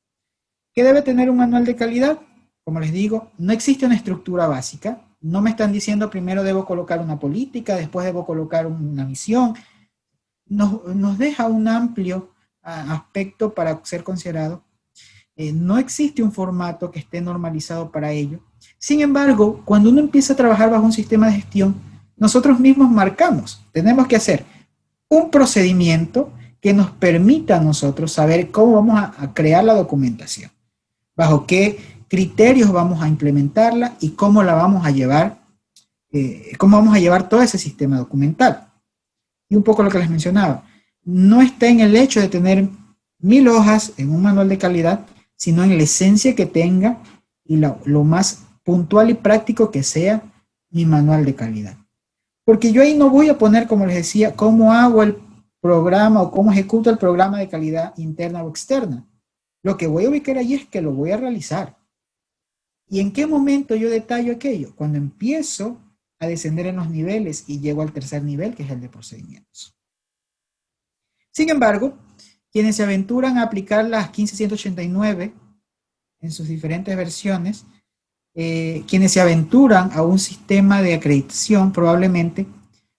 ¿Qué debe tener un manual de calidad? Como les digo, no existe una estructura básica. No me están diciendo primero debo colocar una política, después debo colocar una misión. Nos deja un amplio aspecto para ser considerado. No existe un formato que esté normalizado para ello. Sin embargo, cuando uno empieza a trabajar bajo un sistema de gestión, nosotros mismos marcamos, tenemos que hacer un procedimiento que nos permita a nosotros saber cómo vamos a crear la documentación, bajo qué criterios vamos a implementarla y cómo la vamos a llevar, cómo vamos a llevar todo ese sistema documental. Y un poco lo que les mencionaba, no está en el hecho de tener 1000 hojas en un manual de calidad, sino en la esencia que tenga y lo más puntual y práctico que sea mi manual de calidad. Porque yo ahí no voy a poner, como les decía, cómo hago el programa o cómo ejecuto el programa de calidad interna o externa. Lo que voy a ubicar allí es que lo voy a realizar. ¿Y en qué momento yo detallo aquello? Cuando empiezo a descender en los niveles y llego al tercer nivel, que es el de procedimientos. Sin embargo, quienes se aventuran a aplicar las 15189 en sus diferentes versiones, quienes se aventuran a un sistema de acreditación probablemente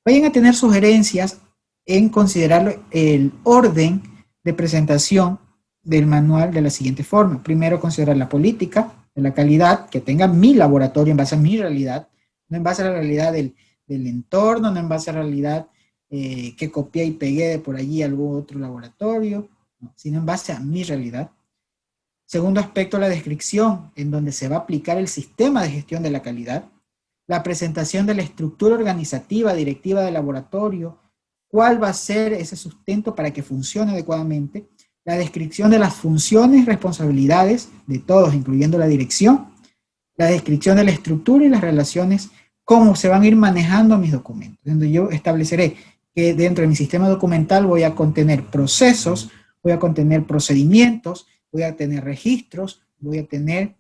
vayan a tener sugerencias en considerar el orden de presentación del manual de la siguiente forma. Primero, considerar la política de la calidad, que tenga mi laboratorio en base a mi realidad, no en base a la realidad del entorno, no en base a la realidad que copié y pegué de por allí algún otro laboratorio, no, sino en base a mi realidad. Segundo aspecto, la descripción, en donde se va a aplicar el sistema de gestión de la calidad, la presentación de la estructura organizativa, directiva del laboratorio, cuál va a ser ese sustento para que funcione adecuadamente, la descripción de las funciones y responsabilidades de todos, incluyendo la dirección, la descripción de la estructura y las relaciones, cómo se van a ir manejando mis documentos, donde yo estableceré que dentro de mi sistema documental voy a contener procesos, voy a contener procedimientos, voy a tener registros, voy a tener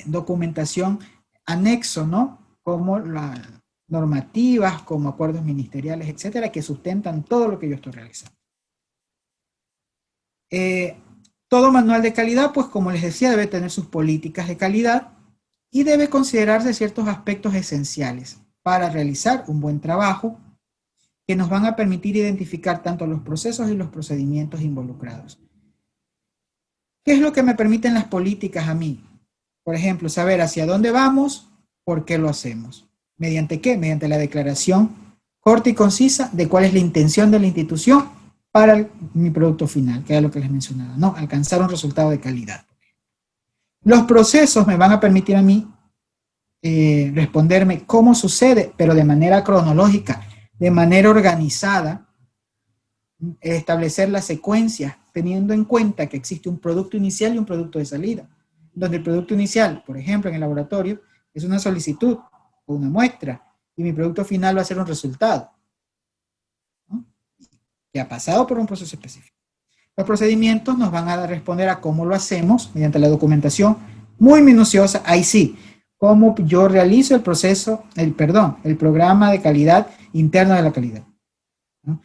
documentación anexo, ¿no? Como las normativas, como acuerdos ministeriales, etcétera, que sustentan todo lo que yo estoy realizando. Todo manual de calidad, pues como les decía, debe tener sus políticas de calidad y debe considerarse ciertos aspectos esenciales para realizar un buen trabajo que nos van a permitir identificar tanto los procesos y los procedimientos involucrados. ¿Qué es lo que me permiten las políticas a mí? Por ejemplo, saber hacia dónde vamos, por qué lo hacemos. ¿Mediante qué? Mediante la declaración corta y concisa de cuál es la intención de la institución para mi producto final, que era lo que les mencionaba, ¿no? Alcanzar un resultado de calidad. Los procesos me van a permitir a mí responderme cómo sucede, pero de manera cronológica, de manera organizada, establecer las secuencias, teniendo en cuenta que existe un producto inicial y un producto de salida. donde el producto inicial, por ejemplo, en el laboratorio, es una solicitud o una muestra, y mi producto final va a ser un resultado, ¿no?, que ha pasado por un proceso específico. Los procedimientos nos van a responder a cómo lo hacemos mediante la documentación muy minuciosa. Ahí sí, cómo yo realizo el proceso, el programa de calidad interno de la calidad, ¿no?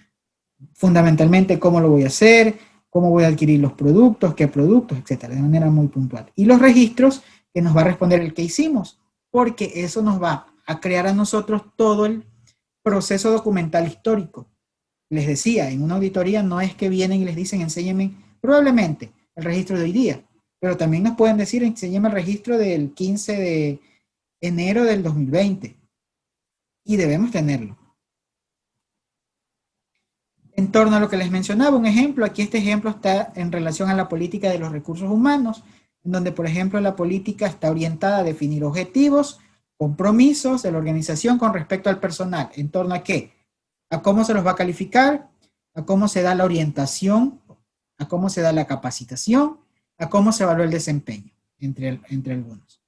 Fundamentalmente cómo lo voy a hacer, cómo voy a adquirir los productos, qué productos, etcétera, de manera muy puntual. Y los registros, que nos va a responder el que hicimos, porque eso nos va a crear a nosotros todo el proceso documental histórico. Les decía, en una auditoría no es que vienen y les dicen, enséñenme probablemente el registro de hoy día, pero también nos pueden decir, enséñenme el registro del 15 de enero del 2020. Y debemos tenerlo. En torno a lo que les mencionaba, un ejemplo, aquí este ejemplo está en relación a la política de los recursos humanos, en donde, por ejemplo, la política está orientada a definir objetivos, compromisos de la organización con respecto al personal. ¿En torno a qué? A cómo se los va a calificar, a cómo se da la orientación, a cómo se da la capacitación, a cómo se evalúa el desempeño, entre algunos.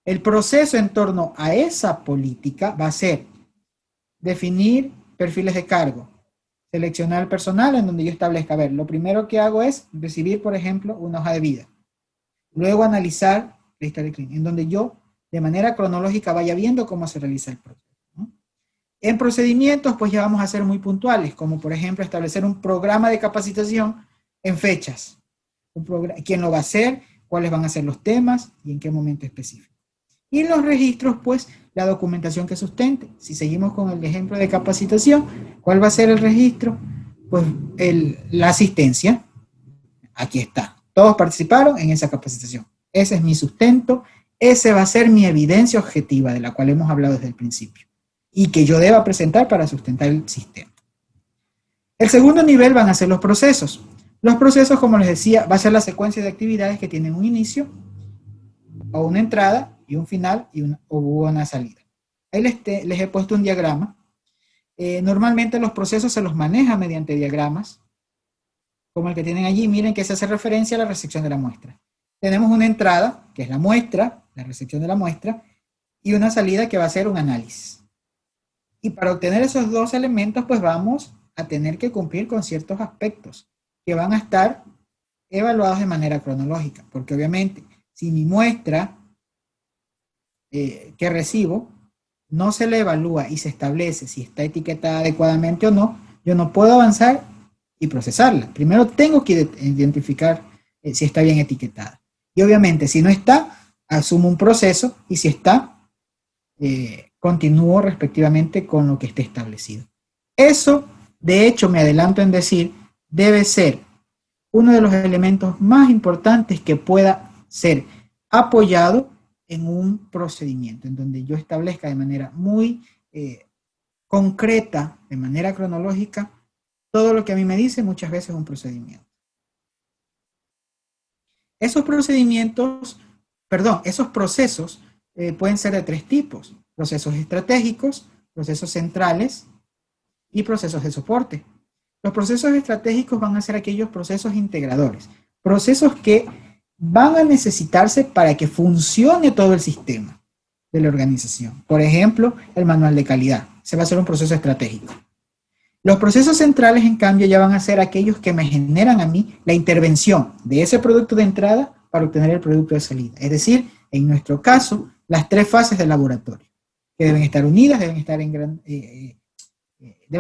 El proceso en torno a esa política va a ser definir perfiles de cargo, seleccionar el personal en donde yo establezca, a ver, lo primero que hago es recibir, por ejemplo, una hoja de vida. Luego analizar la historia clínica, en donde yo de manera cronológica vaya viendo cómo se realiza el proceso, ¿no? En procedimientos, pues ya vamos a ser muy puntuales, como por ejemplo establecer un programa de capacitación en fechas. ¿Quién lo va a hacer? ¿Cuáles van a ser los temas? ¿Y en qué momento específico? Y en los registros, pues, la documentación que sustente. Si seguimos con el ejemplo de capacitación, ¿cuál va a ser el registro? Pues la asistencia. Aquí está. Todos participaron en esa capacitación. Ese es mi sustento. Ese va a ser mi evidencia objetiva, de la cual hemos hablado desde el principio, y que yo deba presentar para sustentar el sistema. El segundo nivel van a ser los procesos. Los procesos, como les decía, va a ser la secuencia de actividades que tienen un inicio, o una entrada, y un final, o una salida. Ahí les he puesto un diagrama. Normalmente los procesos se los maneja mediante diagramas, como el que tienen allí. Miren que se hace referencia a la recepción de la muestra. Tenemos una entrada, que es la muestra, la recepción de la muestra, y una salida que va a ser un análisis. Y para obtener esos dos elementos, pues vamos a tener que cumplir con ciertos aspectos que van a estar evaluados de manera cronológica, porque obviamente si mi muestra que recibo no se le evalúa y se establece si está etiquetada adecuadamente o no, yo no puedo avanzar y procesarla. Primero tengo que identificar si está bien etiquetada. Y obviamente si no está, asumo un proceso, y si está, continúo respectivamente con lo que esté establecido. Eso, de hecho, me adelanto en decir, debe ser uno de los elementos más importantes que pueda ser apoyado en un procedimiento, en donde yo establezca de manera muy concreta, de manera cronológica, todo lo que a mí me dice muchas veces un procedimiento. Esos procesos pueden ser de tres tipos: procesos estratégicos, procesos centrales y procesos de soporte. Los procesos estratégicos van a ser aquellos procesos integradores, procesos que van a necesitarse para que funcione todo el sistema de la organización. Por ejemplo, el manual de calidad. Se va a hacer un proceso estratégico. Los procesos centrales, en cambio, ya van a ser aquellos que me generan a mí la intervención de ese producto de entrada para obtener el producto de salida. Es decir, en nuestro caso, las tres fases del laboratorio, que deben estar unidas, deben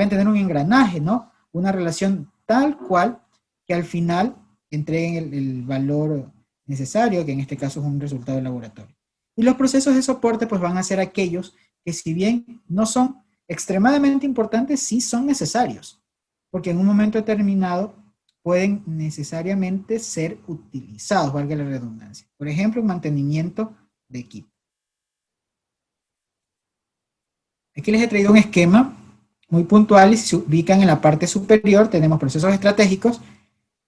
tener un engranaje, ¿no? Una relación tal cual que al final entreguen el valor necesario, que en este caso es un resultado del laboratorio. Y los procesos de soporte pues van a ser aquellos que, si bien no son extremadamente importantes, sí son necesarios, porque en un momento determinado pueden necesariamente ser utilizados, valga la redundancia. Por ejemplo, mantenimiento de equipo. Aquí les he traído un esquema muy puntual, y se ubican en la parte superior. Tenemos procesos estratégicos,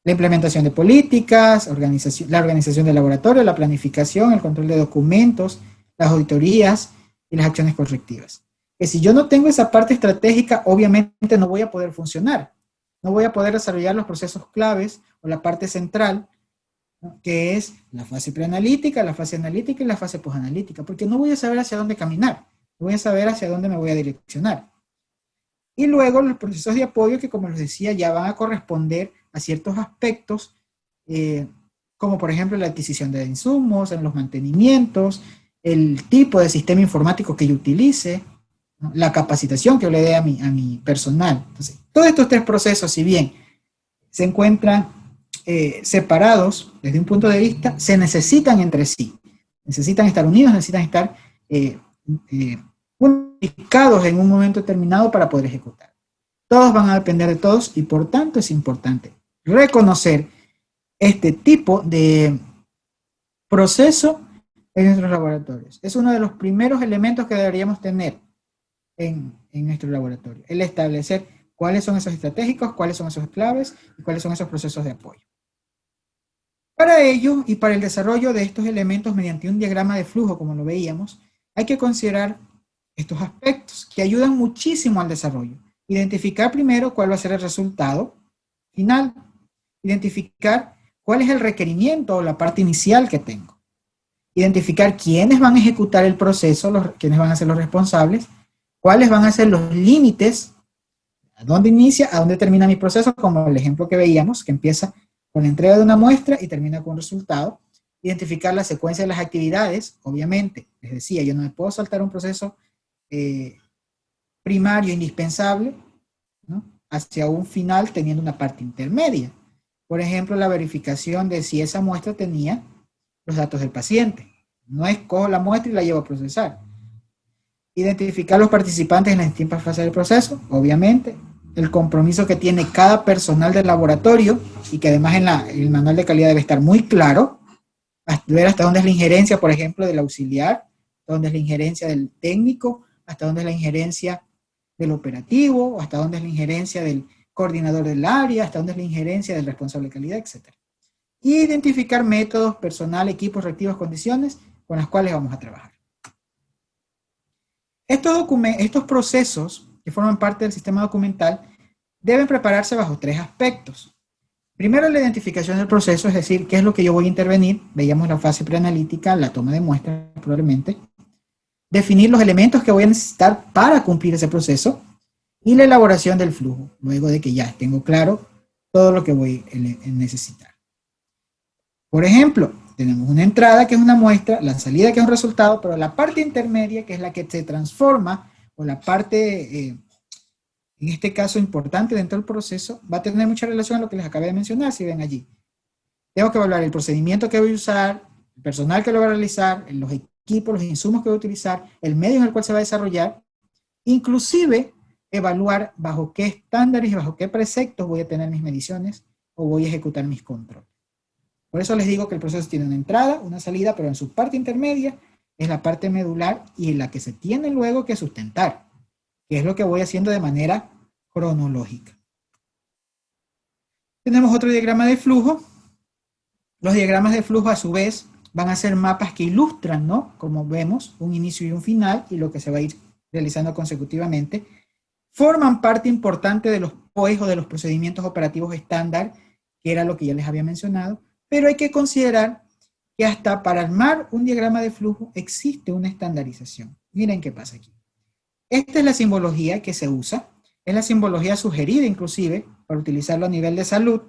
la implementación de políticas, la organización del laboratorio, la planificación, el control de documentos, las auditorías y las acciones correctivas. Que si yo no tengo esa parte estratégica, obviamente no voy a poder funcionar. No voy a poder desarrollar los procesos claves o la parte central ¿no? Que es la fase preanalítica, la fase analítica y la fase posanalítica, porque no voy a saber hacia dónde caminar, voy a saber hacia dónde me voy a direccionar. Y luego los procesos de apoyo que, como les decía, ya van a corresponder a ciertos aspectos, como por ejemplo la adquisición de insumos, en los mantenimientos, el tipo de sistema informático que yo utilice, ¿no? La capacitación que yo le dé a mi personal. Entonces, todos estos tres procesos, si bien se encuentran separados desde un punto de vista, se necesitan entre sí. Necesitan estar unidos, necesitan estar unificados en un momento determinado para poder ejecutar. Todos van a depender de todos y por tanto es importante reconocer este tipo de proceso en nuestros laboratorios. Es uno de los primeros elementos que deberíamos tener en nuestro laboratorio. El establecer cuáles son esos estratégicos, cuáles son esos claves y cuáles son esos procesos de apoyo. Para ello y para el desarrollo de estos elementos mediante un diagrama de flujo, como lo veíamos, hay que considerar estos aspectos que ayudan muchísimo al desarrollo. Identificar primero cuál va a ser el resultado final. Identificar cuál es el requerimiento o la parte inicial que tengo. Identificar quiénes van a ejecutar el proceso, quiénes van a ser los responsables, cuáles van a ser los límites, a dónde inicia, a dónde termina mi proceso, como el ejemplo que veíamos, que empieza con la entrega de una muestra y termina con un resultado. Identificar la secuencia de las actividades, obviamente, les decía, yo no me puedo saltar un proceso primario indispensable, ¿no?, hacia un final teniendo una parte intermedia. Por ejemplo, la verificación de si esa muestra tenía los datos del paciente. No es cojo la muestra y la llevo a procesar. Identificar los participantes en las distintas fases del proceso, obviamente. El compromiso que tiene cada personal del laboratorio y que además en el manual de calidad debe estar muy claro. Ver hasta dónde es la injerencia, por ejemplo, del auxiliar, hasta dónde es la injerencia del técnico, hasta dónde es la injerencia del operativo, hasta dónde es la injerencia del coordinador del área, hasta dónde es la injerencia del responsable de calidad, etc. Y identificar métodos, personal, equipos, reactivos, condiciones con las cuales vamos a trabajar. Estos procesos que forman parte del sistema documental deben prepararse bajo tres aspectos. Primero, la identificación del proceso, es decir, qué es lo que yo voy a intervenir. Veíamos la fase preanalítica, la toma de muestras probablemente. Definir los elementos que voy a necesitar para cumplir ese proceso. Y la elaboración del flujo, luego de que ya tengo claro todo lo que voy a necesitar. Por ejemplo, tenemos una entrada que es una muestra, la salida que es un resultado, pero la parte intermedia, que es la que se transforma, o la parte, en este caso importante dentro del proceso, va a tener mucha relación a lo que les acabé de mencionar, si ven allí. Tengo que evaluar el procedimiento que voy a usar, el personal que lo va a realizar, los equipos, los insumos que voy a utilizar, el medio en el cual se va a desarrollar, inclusive evaluar bajo qué estándares y bajo qué preceptos voy a tener mis mediciones o voy a ejecutar mis controles. Por eso les digo que el proceso tiene una entrada, una salida, pero en su parte intermedia es la parte medular y en la que se tiene luego que sustentar, que es lo que voy haciendo de manera cronológica. Tenemos otro diagrama de flujo. Los diagramas de flujo a su vez van a ser mapas que ilustran, ¿no?, como vemos, un inicio y un final y lo que se va a ir realizando consecutivamente. Forman parte importante de los POEs o de los procedimientos operativos estándar, que era lo que ya les había mencionado, pero hay que considerar que hasta para armar un diagrama de flujo existe una estandarización. Miren qué pasa aquí. Esta es la simbología que se usa, es la simbología sugerida inclusive para utilizarlo a nivel de salud,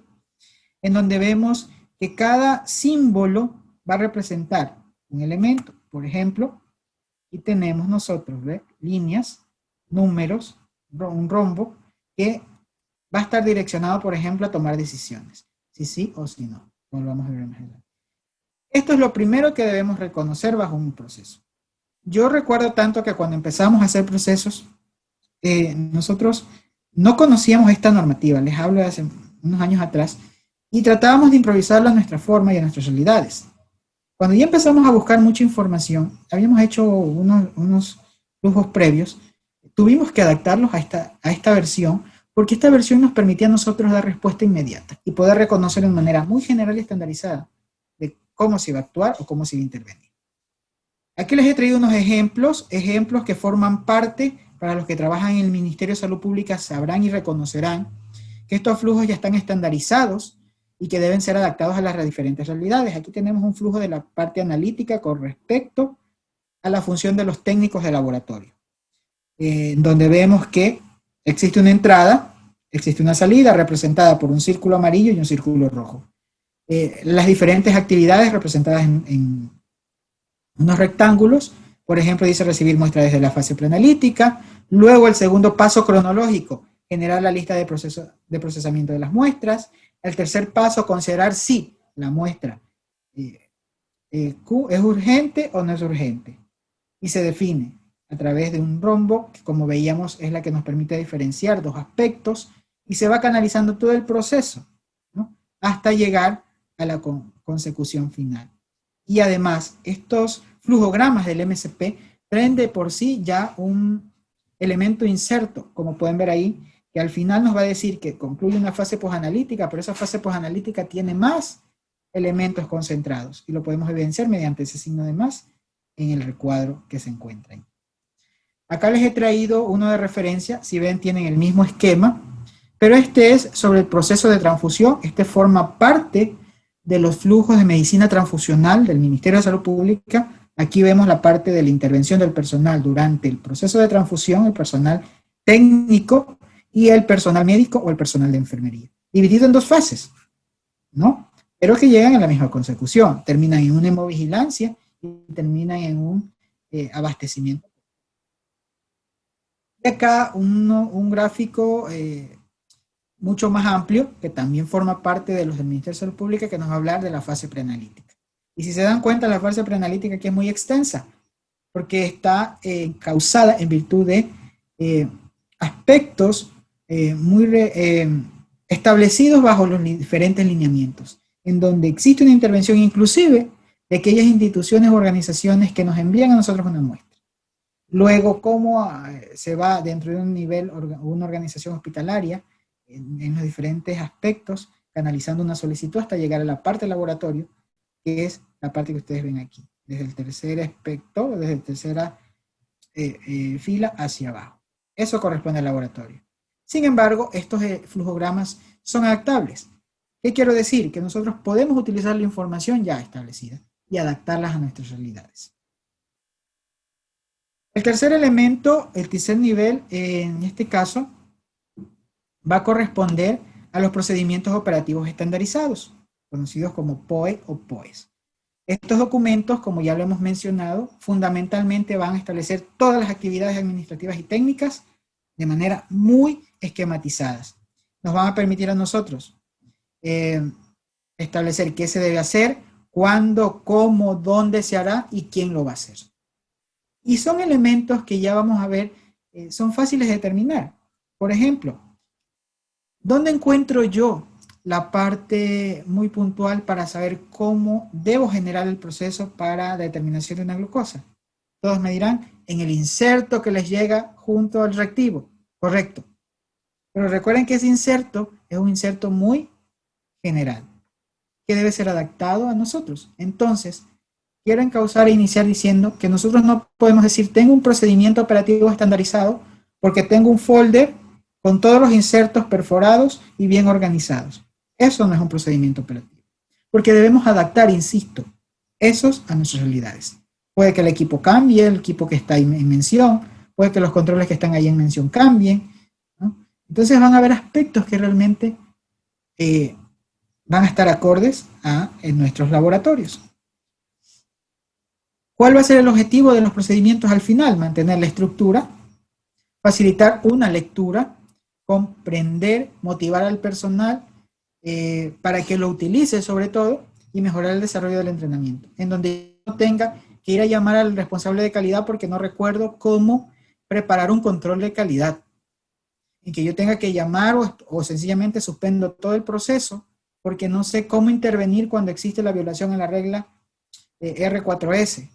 en donde vemos que cada símbolo va a representar un elemento. Por ejemplo, aquí tenemos nosotros, ¿ve?, líneas, números, un rombo, que va a estar direccionado, por ejemplo, a tomar decisiones, si sí o si no, como lo vamos a ver más adelante. Esto es lo primero que debemos reconocer bajo un proceso. Yo recuerdo tanto que cuando empezamos a hacer procesos, nosotros no conocíamos esta normativa, les hablo de hace unos años atrás, y tratábamos de improvisarla a nuestra forma y a nuestras realidades. Cuando ya empezamos a buscar mucha información, habíamos hecho unos flujos previos, tuvimos que adaptarlos a esta versión, porque esta versión nos permitía a nosotros dar respuesta inmediata y poder reconocer de manera muy general y estandarizada de cómo se iba a actuar o cómo se iba a intervenir. Aquí les he traído unos ejemplos que forman parte, para los que trabajan en el Ministerio de Salud Pública sabrán y reconocerán que estos flujos ya están estandarizados y que deben ser adaptados a las diferentes realidades. Aquí tenemos un flujo de la parte analítica con respecto a la función de los técnicos de laboratorio, donde vemos que existe una entrada, existe una salida representada por un círculo amarillo y un círculo rojo. Las diferentes actividades representadas en unos rectángulos, por ejemplo, dice recibir muestras desde la fase preanalítica, luego el segundo paso cronológico, generar la lista de procesamiento de las muestras, el tercer paso, considerar si la muestra Q es urgente o no es urgente, y se define a través de un rombo, que como veíamos es la que nos permite diferenciar dos aspectos, y se va canalizando todo el proceso, ¿no?, hasta llegar a la consecución final. Y además, estos flujogramas del MCP traen de por sí ya un elemento inserto, como pueden ver ahí, que al final nos va a decir que concluye una fase posanalítica, pero esa fase posanalítica tiene más elementos concentrados, y lo podemos evidenciar mediante ese signo de más en el recuadro que se encuentra ahí. Acá les he traído uno de referencia, si ven tienen el mismo esquema, pero este es sobre el proceso de transfusión. Este forma parte de los flujos de medicina transfusional del Ministerio de Salud Pública. Aquí vemos la parte de la intervención del personal durante el proceso de transfusión, el personal técnico y el personal médico o el personal de enfermería, dividido en dos fases, ¿no?, pero que llegan a la misma consecución, terminan en una hemovigilancia y terminan en un abastecimiento. Y acá un gráfico mucho más amplio, que también forma parte de los del Ministerio de Salud Pública, que nos va a hablar de la fase preanalítica. Y si se dan cuenta, la fase preanalítica aquí es muy extensa, porque está causada en virtud de aspectos muy establecidos bajo los diferentes lineamientos, en donde existe una intervención inclusive de aquellas instituciones o organizaciones que nos envían a nosotros una muestra. Luego, cómo se va dentro de un nivel, una organización hospitalaria, en los diferentes aspectos, canalizando una solicitud hasta llegar a la parte del laboratorio, que es la parte que ustedes ven aquí, desde el tercer aspecto, desde la tercera fila hacia abajo. Eso corresponde al laboratorio. Sin embargo, estos flujogramas son adaptables. ¿Qué quiero decir? Que nosotros podemos utilizar la información ya establecida y adaptarlas a nuestras realidades. El tercer elemento, el tercer nivel, en este caso, va a corresponder a los procedimientos operativos estandarizados, conocidos como POE o POES. Estos documentos, como ya lo hemos mencionado, fundamentalmente van a establecer todas las actividades administrativas y técnicas de manera muy esquematizadas. Nos van a permitir a nosotros establecer qué se debe hacer, cuándo, cómo, dónde se hará y quién lo va a hacer. Y son elementos que ya vamos a ver, son fáciles de determinar. Por ejemplo, ¿dónde encuentro yo la parte muy puntual para saber cómo debo generar el proceso para determinación de una glucosa? Todos me dirán, en el inserto que les llega junto al reactivo. Correcto. Pero recuerden que ese inserto es un inserto muy general, que debe ser adaptado a nosotros. Entonces, quiero encauzar e iniciar diciendo que nosotros no podemos decir, tengo un procedimiento operativo estandarizado porque tengo un folder con todos los insertos perforados y bien organizados. Eso no es un procedimiento operativo, porque debemos adaptar, insisto, esos a nuestras realidades. Puede que el equipo cambie, el equipo que está ahí en mención, puede que los controles que están ahí en mención cambien, ¿no? Entonces van a haber aspectos que realmente van a estar acordes en nuestros laboratorios. ¿Cuál va a ser el objetivo de los procedimientos al final? Mantener la estructura, facilitar una lectura, comprender, motivar al personal para que lo utilice sobre todo y mejorar el desarrollo del entrenamiento, en donde no tenga que ir a llamar al responsable de calidad porque no recuerdo cómo preparar un control de calidad, y que yo tenga que llamar o sencillamente suspendo todo el proceso porque no sé cómo intervenir cuando existe la violación a la regla R4S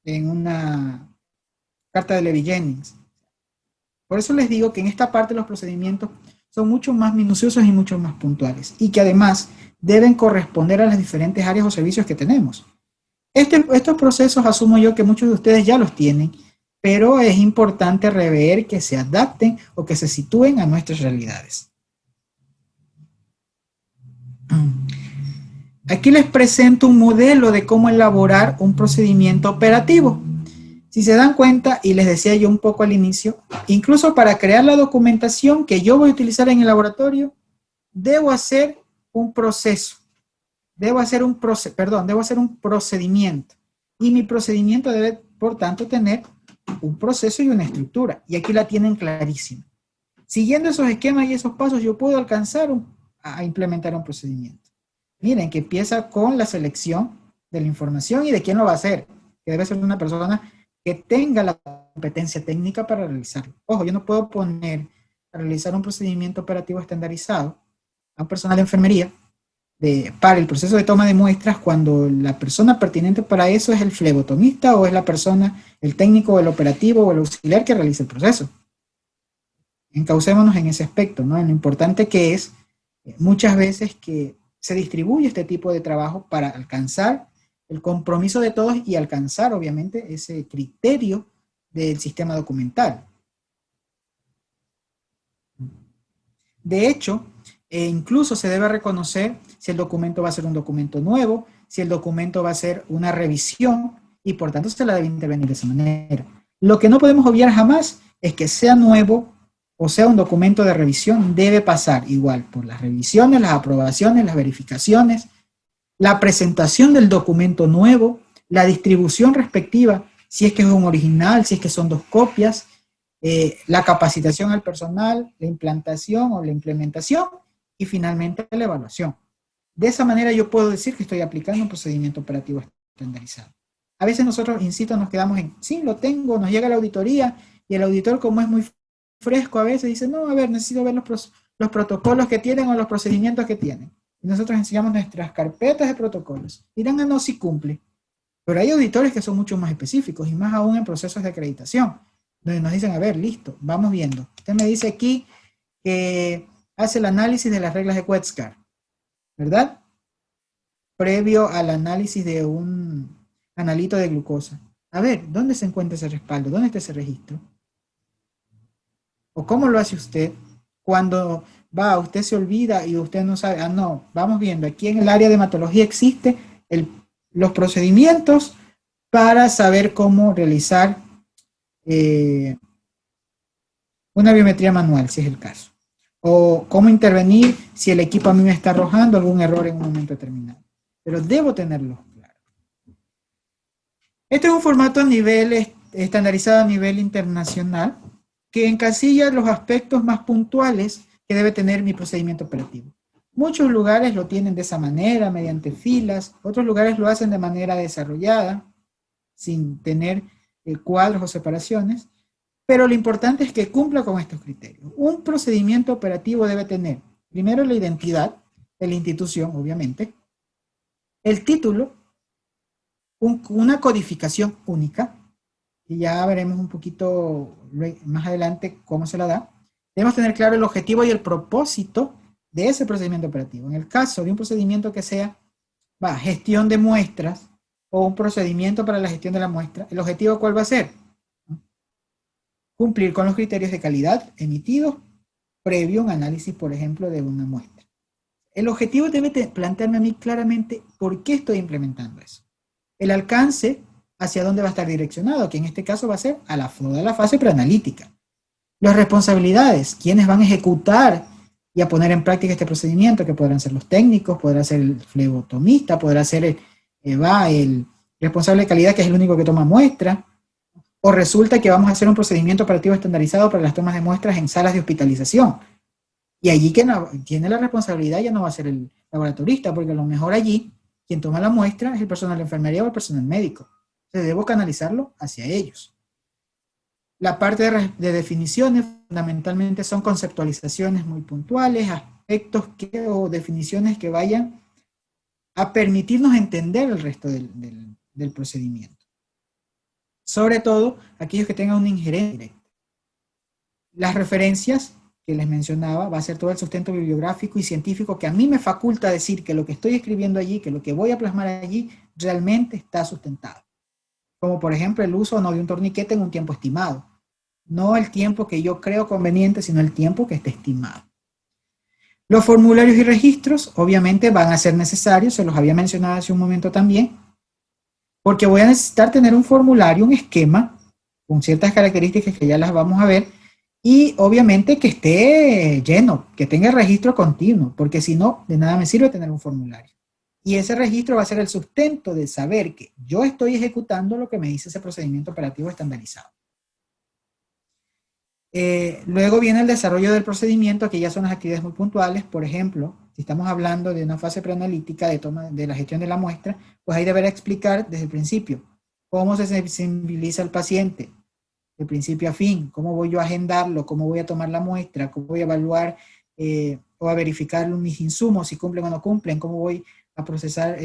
en una carta de Levy-Jennings. Por eso les digo que en esta parte los procedimientos son mucho más minuciosos y mucho más puntuales, y que además deben corresponder a las diferentes áreas o servicios que tenemos. Estos procesos asumo yo que muchos de ustedes ya los tienen, pero es importante rever que se adapten o que se sitúen a nuestras realidades. Aquí les presento un modelo de cómo elaborar un procedimiento operativo. Si se dan cuenta, y les decía yo un poco al inicio, incluso para crear la documentación que yo voy a utilizar en el laboratorio, debo hacer un proceso, debo hacer un procedimiento. Y mi procedimiento debe, por tanto, tener un proceso y una estructura. Y aquí la tienen clarísima. Siguiendo esos esquemas y esos pasos, yo puedo alcanzar a implementar un procedimiento. Miren, que empieza con la selección de la información y de quién lo va a hacer, que debe ser una persona que tenga la competencia técnica para realizarlo. Ojo, yo no puedo poner a realizar un procedimiento operativo estandarizado a un personal de enfermería para el proceso de toma de muestras cuando la persona pertinente para eso es el flebotomista o es la persona, el técnico, el operativo o el auxiliar que realiza el proceso. Encaucémonos en ese aspecto, ¿no? En lo importante que es muchas veces que se distribuye este tipo de trabajo para alcanzar el compromiso de todos y alcanzar, obviamente, ese criterio del sistema documental. De hecho, incluso se debe reconocer si el documento va a ser un documento nuevo, si el documento va a ser una revisión, y por tanto se la debe intervenir de esa manera. Lo que no podemos obviar jamás es que sea nuevo o sea un documento de revisión, debe pasar igual por las revisiones, las aprobaciones, las verificaciones, la presentación del documento nuevo, la distribución respectiva, si es que es un original, si es que son dos copias, la capacitación al personal, la implantación o la implementación y finalmente la evaluación. De esa manera yo puedo decir que estoy aplicando un procedimiento operativo estandarizado. A veces nosotros, insisto, nos quedamos en, sí, lo tengo, nos llega la auditoría y el auditor, como es muy fresco a veces, dice, no, a ver, necesito ver los protocolos que tienen o los procedimientos que tienen. Y nosotros enseñamos nuestras carpetas de protocolos. Dirán, no, sí cumple. Pero hay auditores que son mucho más específicos y más aún en procesos de acreditación, donde nos dicen, a ver, listo, vamos viendo. Usted me dice aquí que hace el análisis de las reglas de Webster, ¿verdad? Previo al análisis de un analito de glucosa. A ver, ¿dónde se encuentra ese respaldo? ¿Dónde está ese registro? ¿O cómo lo hace usted cuando usted se olvida y usted no sabe? No, vamos viendo, aquí en el área de hematología existe los procedimientos para saber cómo realizar una biometría manual, si es el caso. O cómo intervenir si el equipo a mí me está arrojando algún error en un momento determinado. Pero debo tenerlo claro. Este es un formato a nivel estandarizado a nivel internacional que encasilla los aspectos más puntuales que debe tener mi procedimiento operativo. Muchos lugares lo tienen de esa manera, mediante filas. Otros lugares lo hacen de manera desarrollada, sin tener cuadros o separaciones. Pero lo importante es que cumpla con estos criterios. Un procedimiento operativo debe tener, primero, la identidad de la institución, obviamente, el título, una codificación única, y ya veremos un poquito más adelante cómo se la da. Debemos tener claro el objetivo y el propósito de ese procedimiento operativo. En el caso de un procedimiento que sea gestión de muestras o un procedimiento para la gestión de la muestra, ¿el objetivo cuál va a ser? Cumplir con los criterios de calidad emitidos previo a un análisis, por ejemplo, de una muestra. El objetivo debe plantearme a mí claramente por qué estoy implementando eso. El alcance, hacia dónde va a estar direccionado, que en este caso va a ser a toda la fase preanalítica. Las responsabilidades, quiénes van a ejecutar y a poner en práctica este procedimiento, que podrán ser los técnicos, podrá ser el flebotomista, podrá ser el responsable de calidad, que es el único que toma muestra, o resulta que vamos a hacer un procedimiento operativo estandarizado para las tomas de muestras en salas de hospitalización. Y allí quien tiene la responsabilidad ya no va a ser el laboratorista, porque a lo mejor allí quien toma la muestra es el personal de enfermería o el personal médico. Entonces debo canalizarlo hacia ellos. La parte de definiciones fundamentalmente son conceptualizaciones muy puntuales, aspectos o definiciones que vayan a permitirnos entender el resto del procedimiento. Sobre todo aquellos que tengan una injerencia directa. Las referencias que les mencionaba va a ser todo el sustento bibliográfico y científico que a mí me faculta decir que lo que estoy escribiendo allí, que lo que voy a plasmar allí realmente está sustentado. Como por ejemplo el uso o no de un torniquete en un tiempo estimado. No el tiempo que yo creo conveniente, sino el tiempo que esté estimado. Los formularios y registros obviamente van a ser necesarios, se los había mencionado hace un momento también, porque voy a necesitar tener un formulario, un esquema, con ciertas características que ya las vamos a ver, y obviamente que esté lleno, que tenga registro continuo, porque si no, de nada me sirve tener un formulario. Y ese registro va a ser el sustento de saber que yo estoy ejecutando lo que me dice ese procedimiento operativo estandarizado. Luego viene el desarrollo del procedimiento, que ya son las actividades muy puntuales. Por ejemplo, si estamos hablando de una fase preanalítica de toma de la gestión de la muestra, pues ahí deberá explicar desde el principio cómo se sensibiliza al paciente, de principio a fin, cómo voy yo a agendarlo, cómo voy a tomar la muestra, cómo voy a evaluar o a verificar mis insumos, si cumplen o no cumplen, cómo voy a procesar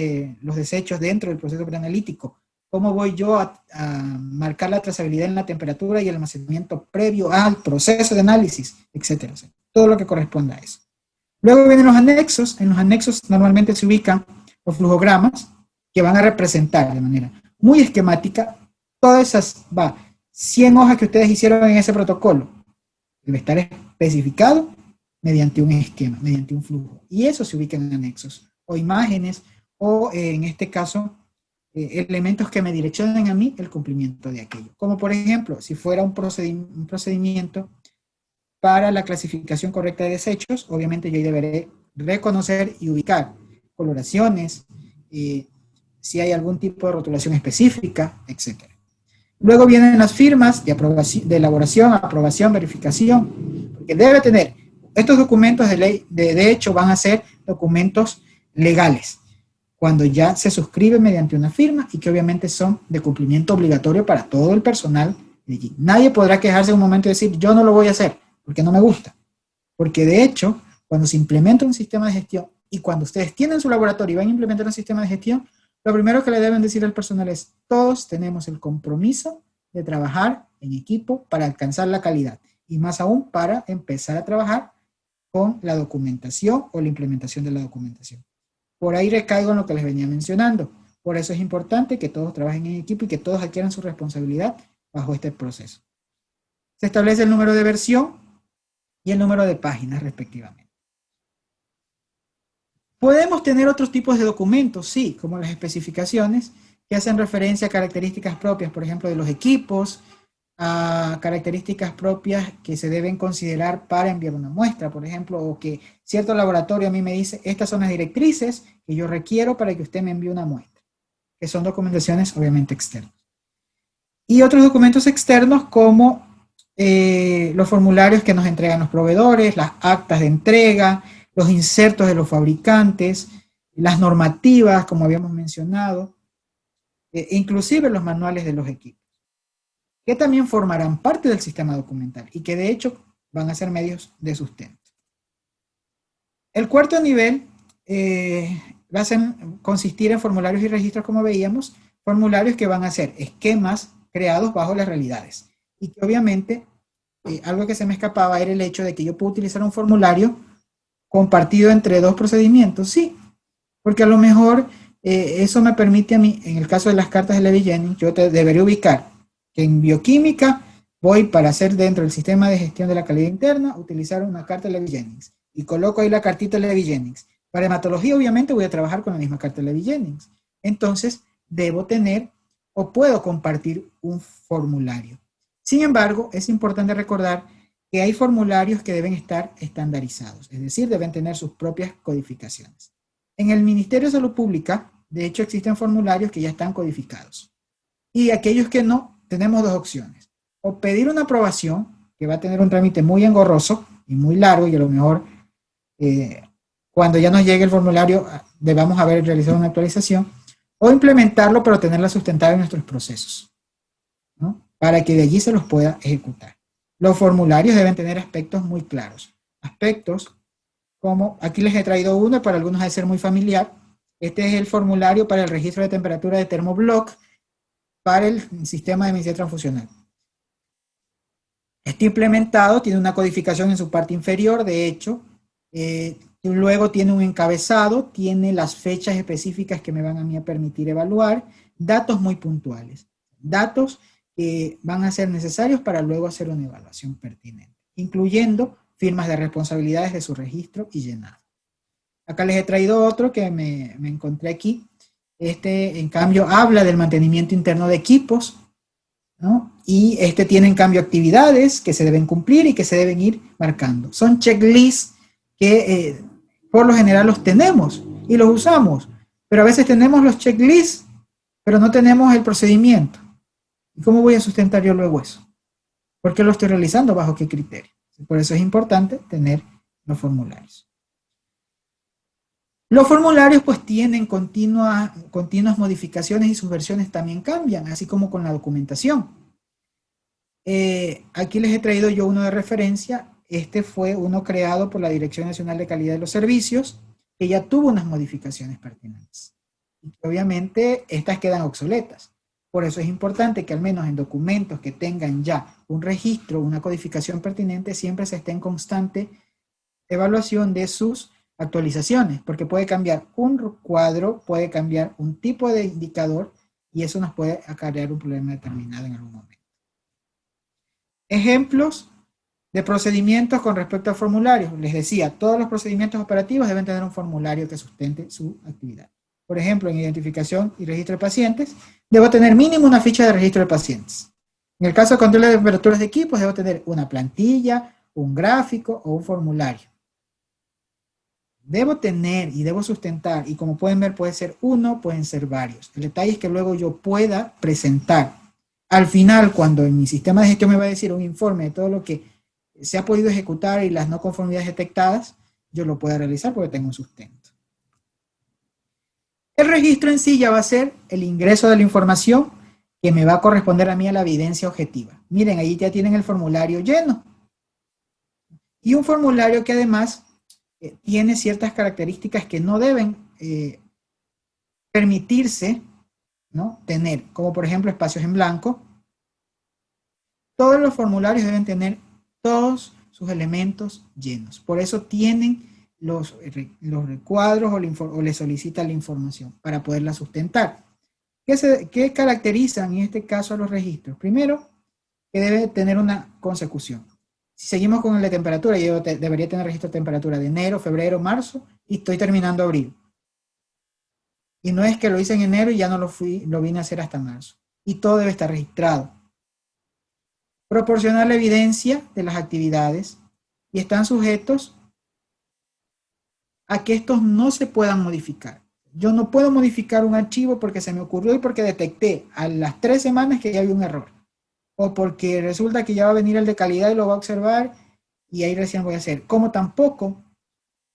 los desechos dentro del proceso preanalítico, cómo voy yo a marcar la trazabilidad en la temperatura y el almacenamiento previo al proceso de análisis, etcétera. Todo lo que corresponda a eso. Luego vienen los anexos. En los anexos normalmente se ubican los flujogramas que van a representar de manera muy esquemática todas esas 100 hojas que ustedes hicieron en ese protocolo. Debe estar especificado mediante un esquema, mediante un flujo. Y eso se ubica en anexos o imágenes o en este caso elementos que me direccionen a mí el cumplimiento de aquello. Como por ejemplo, si fuera un procedimiento para la clasificación correcta de desechos, obviamente yo deberé reconocer y ubicar coloraciones, si hay algún tipo de rotulación específica, etc. Luego vienen las firmas de, de elaboración, aprobación, verificación, porque debe tener, estos documentos de ley, de hecho, van a ser documentos legales, cuando ya se suscribe mediante una firma y que obviamente son de cumplimiento obligatorio para todo el personal de allí. Nadie podrá quejarse en un momento y decir, yo no lo voy a hacer, porque no me gusta. Porque de hecho, cuando se implementa un sistema de gestión y cuando ustedes tienen su laboratorio y van a implementar un sistema de gestión, lo primero que le deben decir al personal es, todos tenemos el compromiso de trabajar en equipo para alcanzar la calidad y más aún para empezar a trabajar con la documentación o la implementación de la documentación. Por ahí recaigo en lo que les venía mencionando. Por eso es importante que todos trabajen en equipo y que todos adquieran su responsabilidad bajo este proceso. Se establece el número de versión y el número de páginas respectivamente. Podemos tener otros tipos de documentos, sí, como las especificaciones, que hacen referencia a características propias, por ejemplo, de los equipos, a características propias que se deben considerar para enviar una muestra, por ejemplo, o que cierto laboratorio a mí me dice, estas son las directrices que yo requiero para que usted me envíe una muestra, que son documentaciones obviamente externas. Y otros documentos externos como los formularios que nos entregan los proveedores, las actas de entrega, los insertos de los fabricantes, las normativas, como habíamos mencionado, inclusive los manuales de los equipos, que también formarán parte del sistema documental y que de hecho van a ser medios de sustento. El cuarto nivel va a consistir en formularios y registros, como veíamos, formularios que van a ser esquemas creados bajo las realidades y que obviamente algo que se me escapaba era el hecho de que yo puedo utilizar un formulario compartido entre dos procedimientos, sí, porque a lo mejor eso me permite a mí, en el caso de las cartas de Levi-Jennings, yo debería ubicar que en bioquímica voy para hacer dentro del sistema de gestión de la calidad interna, utilizar una carta de Levi-Jennings y coloco ahí la cartita de Levi-Jennings. Para hematología obviamente voy a trabajar con la misma carta de Levi-Jennings. Entonces debo tener o puedo compartir un formulario. Sin embargo, es importante recordar que hay formularios que deben estar estandarizados, es decir, deben tener sus propias codificaciones. En el Ministerio de Salud Pública, de hecho, existen formularios que ya están codificados. Y aquellos que no, tenemos dos opciones. O pedir una aprobación, que va a tener un trámite muy engorroso y muy largo, y a lo mejor cuando ya nos llegue el formulario debamos haber realizado una actualización, o implementarlo, pero tenerla sustentada en nuestros procesos, ¿no? Para que de allí se los pueda ejecutar. Los formularios deben tener aspectos muy claros. Aspectos como, aquí les he traído uno, para algunos ha de ser muy familiar. Este es el formulario para el registro de temperatura de Thermoblock para el sistema de medicina transfusional. Está implementado, tiene una codificación en su parte inferior, de hecho, luego tiene un encabezado, tiene las fechas específicas que me van a mí a permitir evaluar, datos muy puntuales, datos que van a ser necesarios para luego hacer una evaluación pertinente, incluyendo firmas de responsabilidades de su registro y llenado. Acá les he traído otro que me encontré aquí. Este, en cambio, habla del mantenimiento interno de equipos, ¿no? Y este tiene, en cambio, actividades que se deben cumplir y que se deben ir marcando. Son checklists que por lo general los tenemos y los usamos, pero a veces tenemos los checklists, pero no tenemos el procedimiento. ¿Y cómo voy a sustentar yo luego eso? ¿Por qué lo estoy realizando? ¿Bajo qué criterio? Por eso es importante tener los formularios. Los formularios pues tienen continuas modificaciones y sus versiones también cambian, así como con la documentación. Aquí les he traído yo uno de referencia. Este fue uno creado por la Dirección Nacional de Calidad de los Servicios, que ya tuvo unas modificaciones pertinentes. Y obviamente estas quedan obsoletas. Por eso es importante que al menos en documentos que tengan ya un registro, una codificación pertinente, siempre se esté en constante evaluación de sus actualizaciones, porque puede cambiar un cuadro, puede cambiar un tipo de indicador y eso nos puede acarrear un problema determinado en algún momento. Ejemplos de procedimientos con respecto a formularios. Les decía, todos los procedimientos operativos deben tener un formulario que sustente su actividad. Por ejemplo, en identificación y registro de pacientes, debo tener mínimo una ficha de registro de pacientes. En el caso de control de temperaturas de equipos, debo tener una plantilla, un gráfico o un formulario. Debo tener y debo sustentar, y como pueden ver, puede ser uno, pueden ser varios. El detalle es que luego yo pueda presentar. Al final, cuando en mi sistema de gestión me va a decir un informe de todo lo que se ha podido ejecutar y las no conformidades detectadas, yo lo pueda realizar porque tengo un sustento. El registro en sí ya va a ser el ingreso de la información que me va a corresponder a mí a la evidencia objetiva. Miren, ahí ya tienen el formulario lleno. Y un formulario que además tiene ciertas características que no deben permitirse, ¿no?, tener, como por ejemplo espacios en blanco. Todos los formularios deben tener todos sus elementos llenos. Por eso tienen los recuadros o le solicitan la información para poderla sustentar. ¿Qué caracterizan en este caso a los registros? Primero, que debe tener una consecución. Si seguimos con el de temperatura, yo debería tener registro de temperatura de enero, febrero, marzo, y estoy terminando abril. Y no es que lo hice en enero y ya no lo vine a hacer hasta marzo. Y todo debe estar registrado. Proporcionar la evidencia de las actividades y están sujetos a que estos no se puedan modificar. Yo no puedo modificar un archivo porque se me ocurrió y porque detecté a las 3 semanas que ya había un error. O porque resulta que ya va a venir el de calidad y lo va a observar y ahí recién voy a hacer. Como tampoco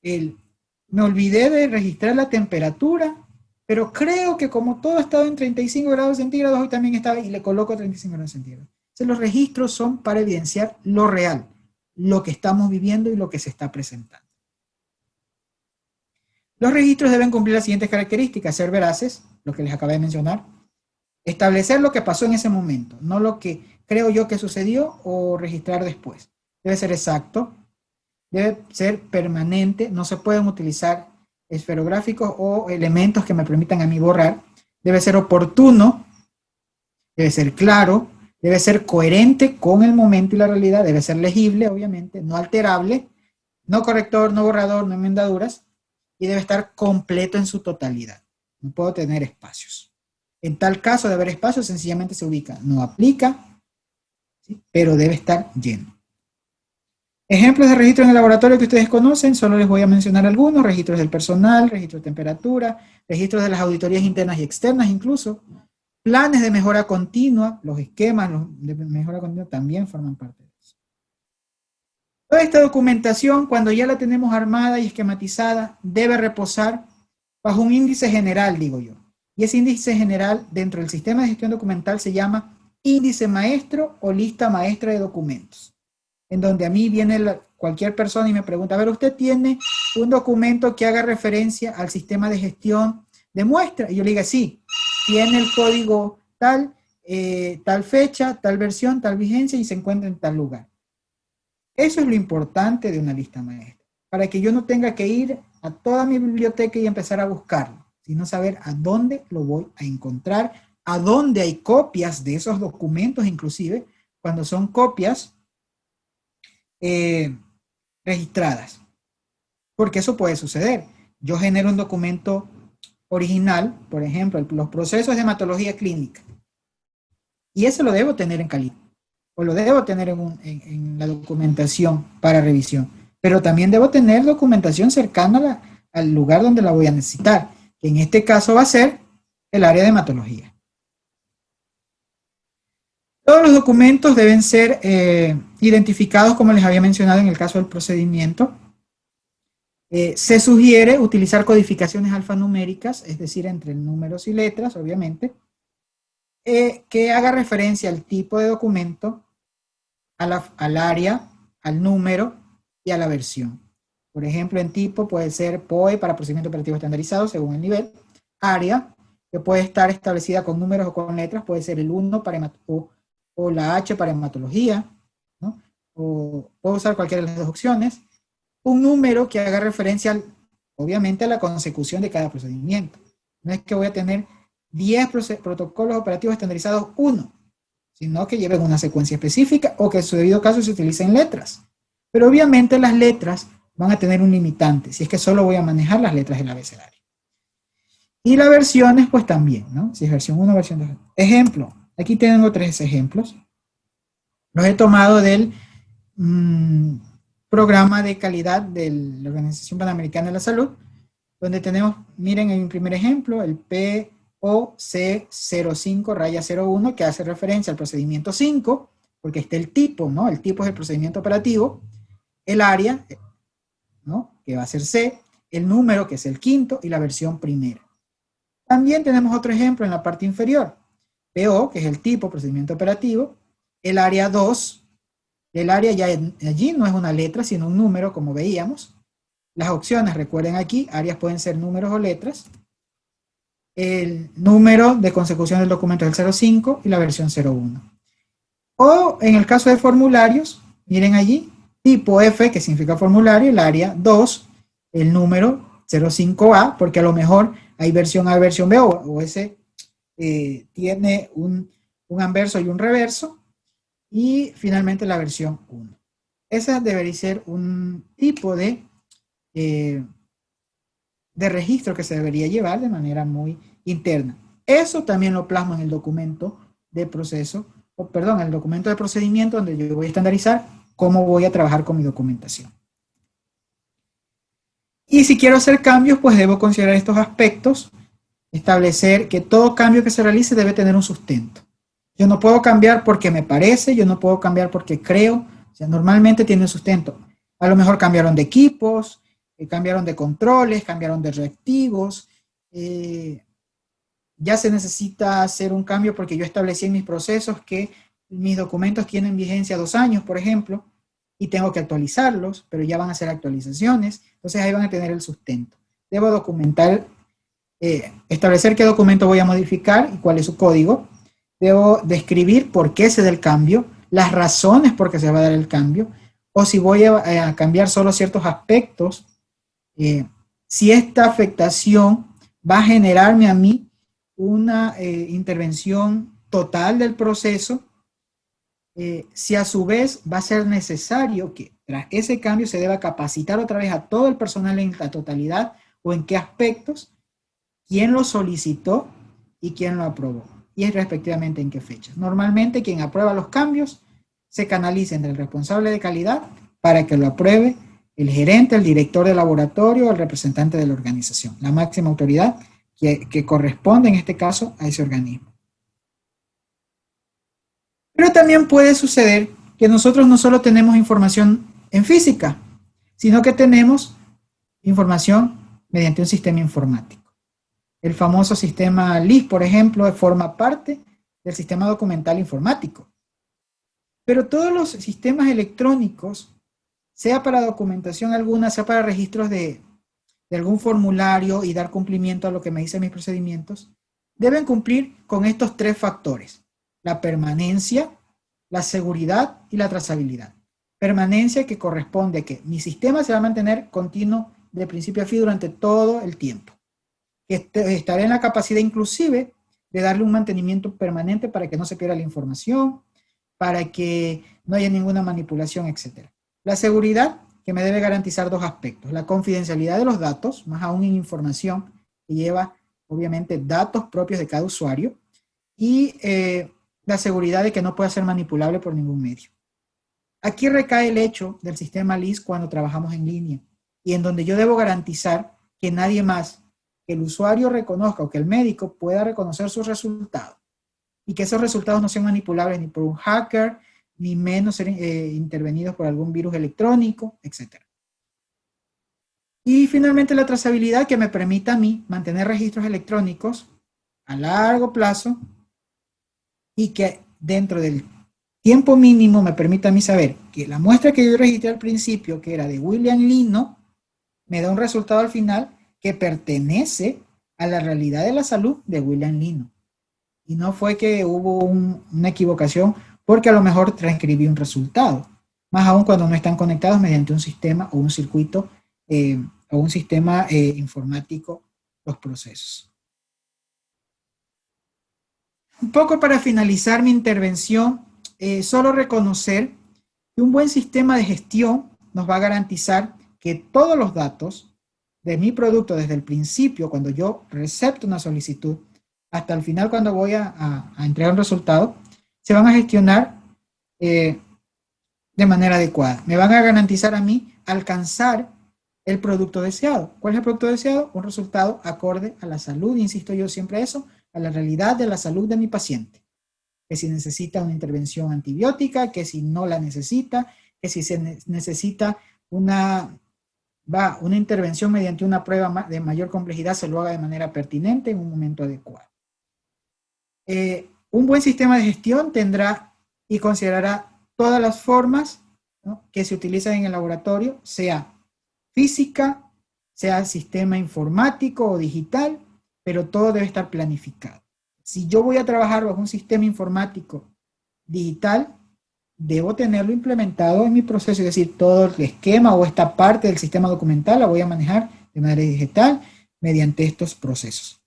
me olvidé de registrar la temperatura, pero creo que como todo ha estado en 35 grados centígrados, hoy también estaba y le coloco 35 grados centígrados. Entonces los registros son para evidenciar lo real, lo que estamos viviendo y lo que se está presentando. Los registros deben cumplir las siguientes características: ser veraces, lo que les acabé de mencionar, establecer lo que pasó en ese momento, no lo que creo yo que sucedió o registrar después. Debe ser exacto, debe ser permanente, no se pueden utilizar esferográficos o elementos que me permitan a mí borrar, debe ser oportuno, debe ser claro, debe ser coherente con el momento y la realidad, debe ser legible, obviamente, no alterable, no corrector, no borrador, no enmendaduras, y debe estar completo en su totalidad. No puedo tener espacios. En tal caso de haber espacios, sencillamente se ubica, no aplica, ¿sí?, pero debe estar lleno. Ejemplos de registros en el laboratorio que ustedes conocen, solo les voy a mencionar algunos: registros del personal, registro de temperatura, registros de las auditorías internas y externas incluso, planes de mejora continua, los esquemas de mejora continua también forman parte de eso. Toda esta documentación, cuando ya la tenemos armada y esquematizada, debe reposar bajo un índice general, digo yo. Y ese índice general dentro del sistema de gestión documental se llama índice maestro o lista maestra de documentos, en donde a mí viene cualquier persona y me pregunta: a ver, ¿usted tiene un documento que haga referencia al sistema de gestión de muestra? Y yo le digo: sí, tiene el código tal, tal fecha, tal versión, tal vigencia y se encuentra en tal lugar. Eso es lo importante de una lista maestra, para que yo no tenga que ir a toda mi biblioteca y empezar a buscarlo, sino saber a dónde lo voy a encontrar, a dónde hay copias de esos documentos, inclusive cuando son copias registradas, porque eso puede suceder. Yo genero un documento original, por ejemplo, los procesos de hematología clínica, y eso lo debo tener en calidad, o lo debo tener en la documentación para revisión, pero también debo tener documentación cercana al lugar donde la voy a necesitar, que en este caso va a ser el área de hematología. Todos los documentos deben ser identificados, como les había mencionado en el caso del procedimiento. Se sugiere utilizar codificaciones alfanuméricas, es decir, entre números y letras, obviamente, que haga referencia al tipo de documento, al área, al número y a la versión. Por ejemplo, en tipo puede ser POE para procedimiento operativo estandarizado según el nivel. Área, que puede estar establecida con números o con letras, puede ser el 1 para o la H para hematología, ¿no? O puedo usar cualquiera de las dos opciones. Un número que haga referencia, obviamente, a la consecución de cada procedimiento. No es que voy a tener 10 protocolos operativos estandarizados 1, sino que lleven una secuencia específica o que en su debido caso se utilicen letras. Pero obviamente las letras van a tener un limitante, si es que solo voy a manejar las letras del abecedario. Y las versiones, pues también, ¿no? Si es versión 1, versión 2. Ejemplo, aquí tengo 3 ejemplos. Los he tomado del programa de calidad de la Organización Panamericana de la Salud, donde tenemos, miren en el primer ejemplo, el POC05-01, que hace referencia al procedimiento 5, porque está el tipo, ¿no? El tipo es el procedimiento operativo, el área, ¿no? Que va a ser C, el número, que es el quinto, y la versión primera. También tenemos otro ejemplo en la parte inferior, PO, que es el tipo, procedimiento operativo, el área 2, el área ya allí no es una letra, sino un número, como veíamos. Las opciones, recuerden aquí, áreas pueden ser números o letras. El número de consecución del documento es el 05 y la versión 01. O en el caso de formularios, miren allí, tipo F, que significa formulario, el área 2, el número 05A, porque a lo mejor hay versión A, versión B, o ese tiene un anverso y un reverso, y finalmente la versión 1. Esa debería ser un tipo de registro que se debería llevar de manera muy interna. Eso también lo plasmo en el documento de proceso, o perdón, en el documento de procedimiento donde yo voy a estandarizar cómo voy a trabajar con mi documentación. Y si quiero hacer cambios, pues debo considerar estos aspectos, establecer que todo cambio que se realice debe tener un sustento. Yo no puedo cambiar porque me parece, yo no puedo cambiar porque creo, o sea, normalmente tiene un sustento. A lo mejor cambiaron de equipos, cambiaron de controles, cambiaron de reactivos, ya se necesita hacer un cambio porque yo establecí en mis procesos que mis documentos tienen vigencia 2 años, por ejemplo, y tengo que actualizarlos, pero ya van a ser actualizaciones, entonces ahí van a tener el sustento. Debo documentar, establecer qué documento voy a modificar y cuál es su código. Debo describir por qué se da el cambio, las razones por qué se va a dar el cambio, o si voy a cambiar solo ciertos aspectos, si esta afectación va a generarme a mí una intervención total del proceso, si a su vez va a ser necesario que tras ese cambio se deba capacitar otra vez a todo el personal en la totalidad o en qué aspectos, quién lo solicitó y quién lo aprobó y respectivamente en qué fechas. Normalmente quien aprueba los cambios se canaliza entre el responsable de calidad para que lo apruebe el gerente, el director de laboratorio o el representante de la organización, la máxima autoridad que corresponde en este caso a ese organismo. Pero también puede suceder que nosotros no solo tenemos información en física, sino que tenemos información mediante un sistema informático. El famoso sistema LIS, por ejemplo, forma parte del sistema documental informático. Pero todos los sistemas electrónicos, sea para documentación alguna, sea para registros de algún formulario y dar cumplimiento a lo que me dicen mis procedimientos, deben cumplir con estos 3 factores: la permanencia, la seguridad y la trazabilidad. Permanencia, que corresponde a que mi sistema se va a mantener continuo de principio a fin durante todo el tiempo. Estaré en la capacidad inclusive de darle un mantenimiento permanente para que no se pierda la información, para que no haya ninguna manipulación, etc. La seguridad, que me debe garantizar dos aspectos: la confidencialidad de los datos, más aún en información que lleva obviamente datos propios de cada usuario, y la seguridad de que no pueda ser manipulable por ningún medio. Aquí recae el hecho del sistema LIS cuando trabajamos en línea, y en donde yo debo garantizar que nadie más, que el usuario reconozca o que el médico pueda reconocer sus resultados, y que esos resultados no sean manipulables ni por un hacker, ni menos ser intervenidos por algún virus electrónico, etc. Y finalmente la trazabilidad, que me permita a mí mantener registros electrónicos a largo plazo y que dentro del tiempo mínimo me permita a mí saber que la muestra que yo registré al principio, que era de William Lino, me da un resultado al final que pertenece a la realidad de la salud de William Lino. Y no fue que hubo una equivocación porque a lo mejor transcribí un resultado. Más aún cuando no están conectados mediante un sistema o un circuito o un sistema informático los procesos. Un poco para finalizar mi intervención, solo reconocer que un buen sistema de gestión nos va a garantizar que todos los datos de mi producto, desde el principio, cuando yo recepto una solicitud, hasta el final cuando voy a entregar un resultado, se van a gestionar de manera adecuada. Me van a garantizar a mí alcanzar el producto deseado. ¿Cuál es el producto deseado? Un resultado acorde a la salud, insisto yo siempre eso, a la realidad de la salud de mi paciente. Que si necesita una intervención antibiótica, que si no la necesita, que si se necesita una intervención mediante una prueba de mayor complejidad, se lo haga de manera pertinente en un momento adecuado. Un buen sistema de gestión tendrá y considerará todas las formas, ¿no?, que se utilizan en el laboratorio, sea física, sea sistema informático o digital, pero todo debe estar planificado. Si yo voy a trabajar bajo un sistema informático digital, debo tenerlo implementado en mi proceso, es decir, todo el esquema o esta parte del sistema documental la voy a manejar de manera digital mediante estos procesos.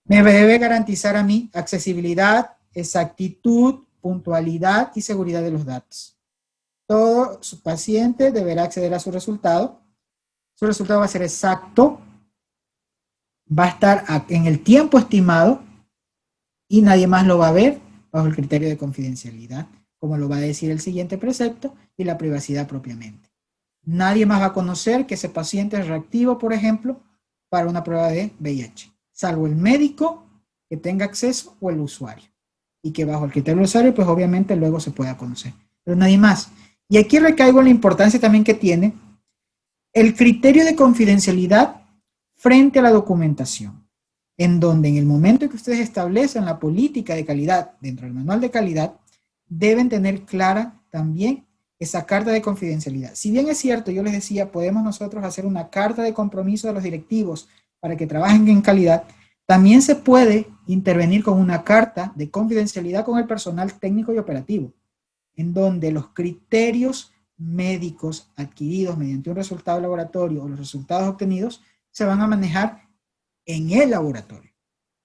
Me debe garantizar a mí accesibilidad, exactitud, puntualidad y seguridad de los datos. Todo su paciente deberá acceder a su resultado. Su resultado va a ser exacto, va a estar en el tiempo estimado y nadie más lo va a ver bajo el criterio de confidencialidad, como lo va a decir el siguiente precepto, y la privacidad propiamente. Nadie más va a conocer que ese paciente es reactivo, por ejemplo, para una prueba de VIH, salvo el médico que tenga acceso o el usuario. Y que bajo el criterio del usuario, pues obviamente luego se pueda conocer. Pero nadie más. Y aquí recaigo en la importancia también que tiene el criterio de confidencialidad frente a la documentación, en donde en el momento en que ustedes establecen la política de calidad dentro del manual de calidad, deben tener clara también esa carta de confidencialidad. Si bien es cierto, yo les decía, podemos nosotros hacer una carta de compromiso de los directivos para que trabajen en calidad, también se puede intervenir con una carta de confidencialidad con el personal técnico y operativo, en donde los criterios médicos adquiridos mediante un resultado de laboratorio o los resultados obtenidos se van a manejar en el laboratorio,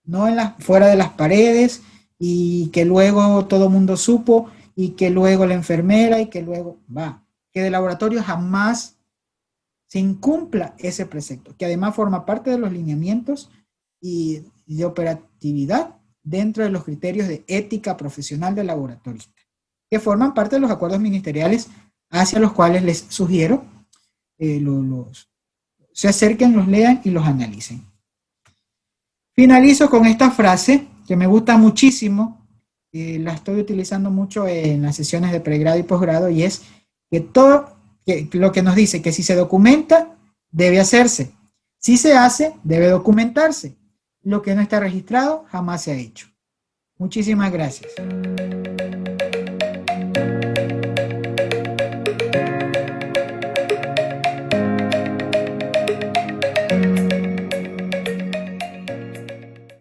no fuera de las paredes, y que luego todo el mundo supo, y que luego la enfermera, y que luego que del laboratorio jamás se incumpla ese precepto, que además forma parte de los lineamientos y de operatividad dentro de los criterios de ética profesional del laboratorista, que forman parte de los acuerdos ministeriales hacia los cuales les sugiero se acerquen, los lean y los analicen. Finalizo con esta frase que me gusta muchísimo, la estoy utilizando mucho en las sesiones de pregrado y posgrado, y es que lo que nos dice que si se documenta, debe hacerse. Si se hace, debe documentarse. Lo que no está registrado, jamás se ha hecho. Muchísimas gracias.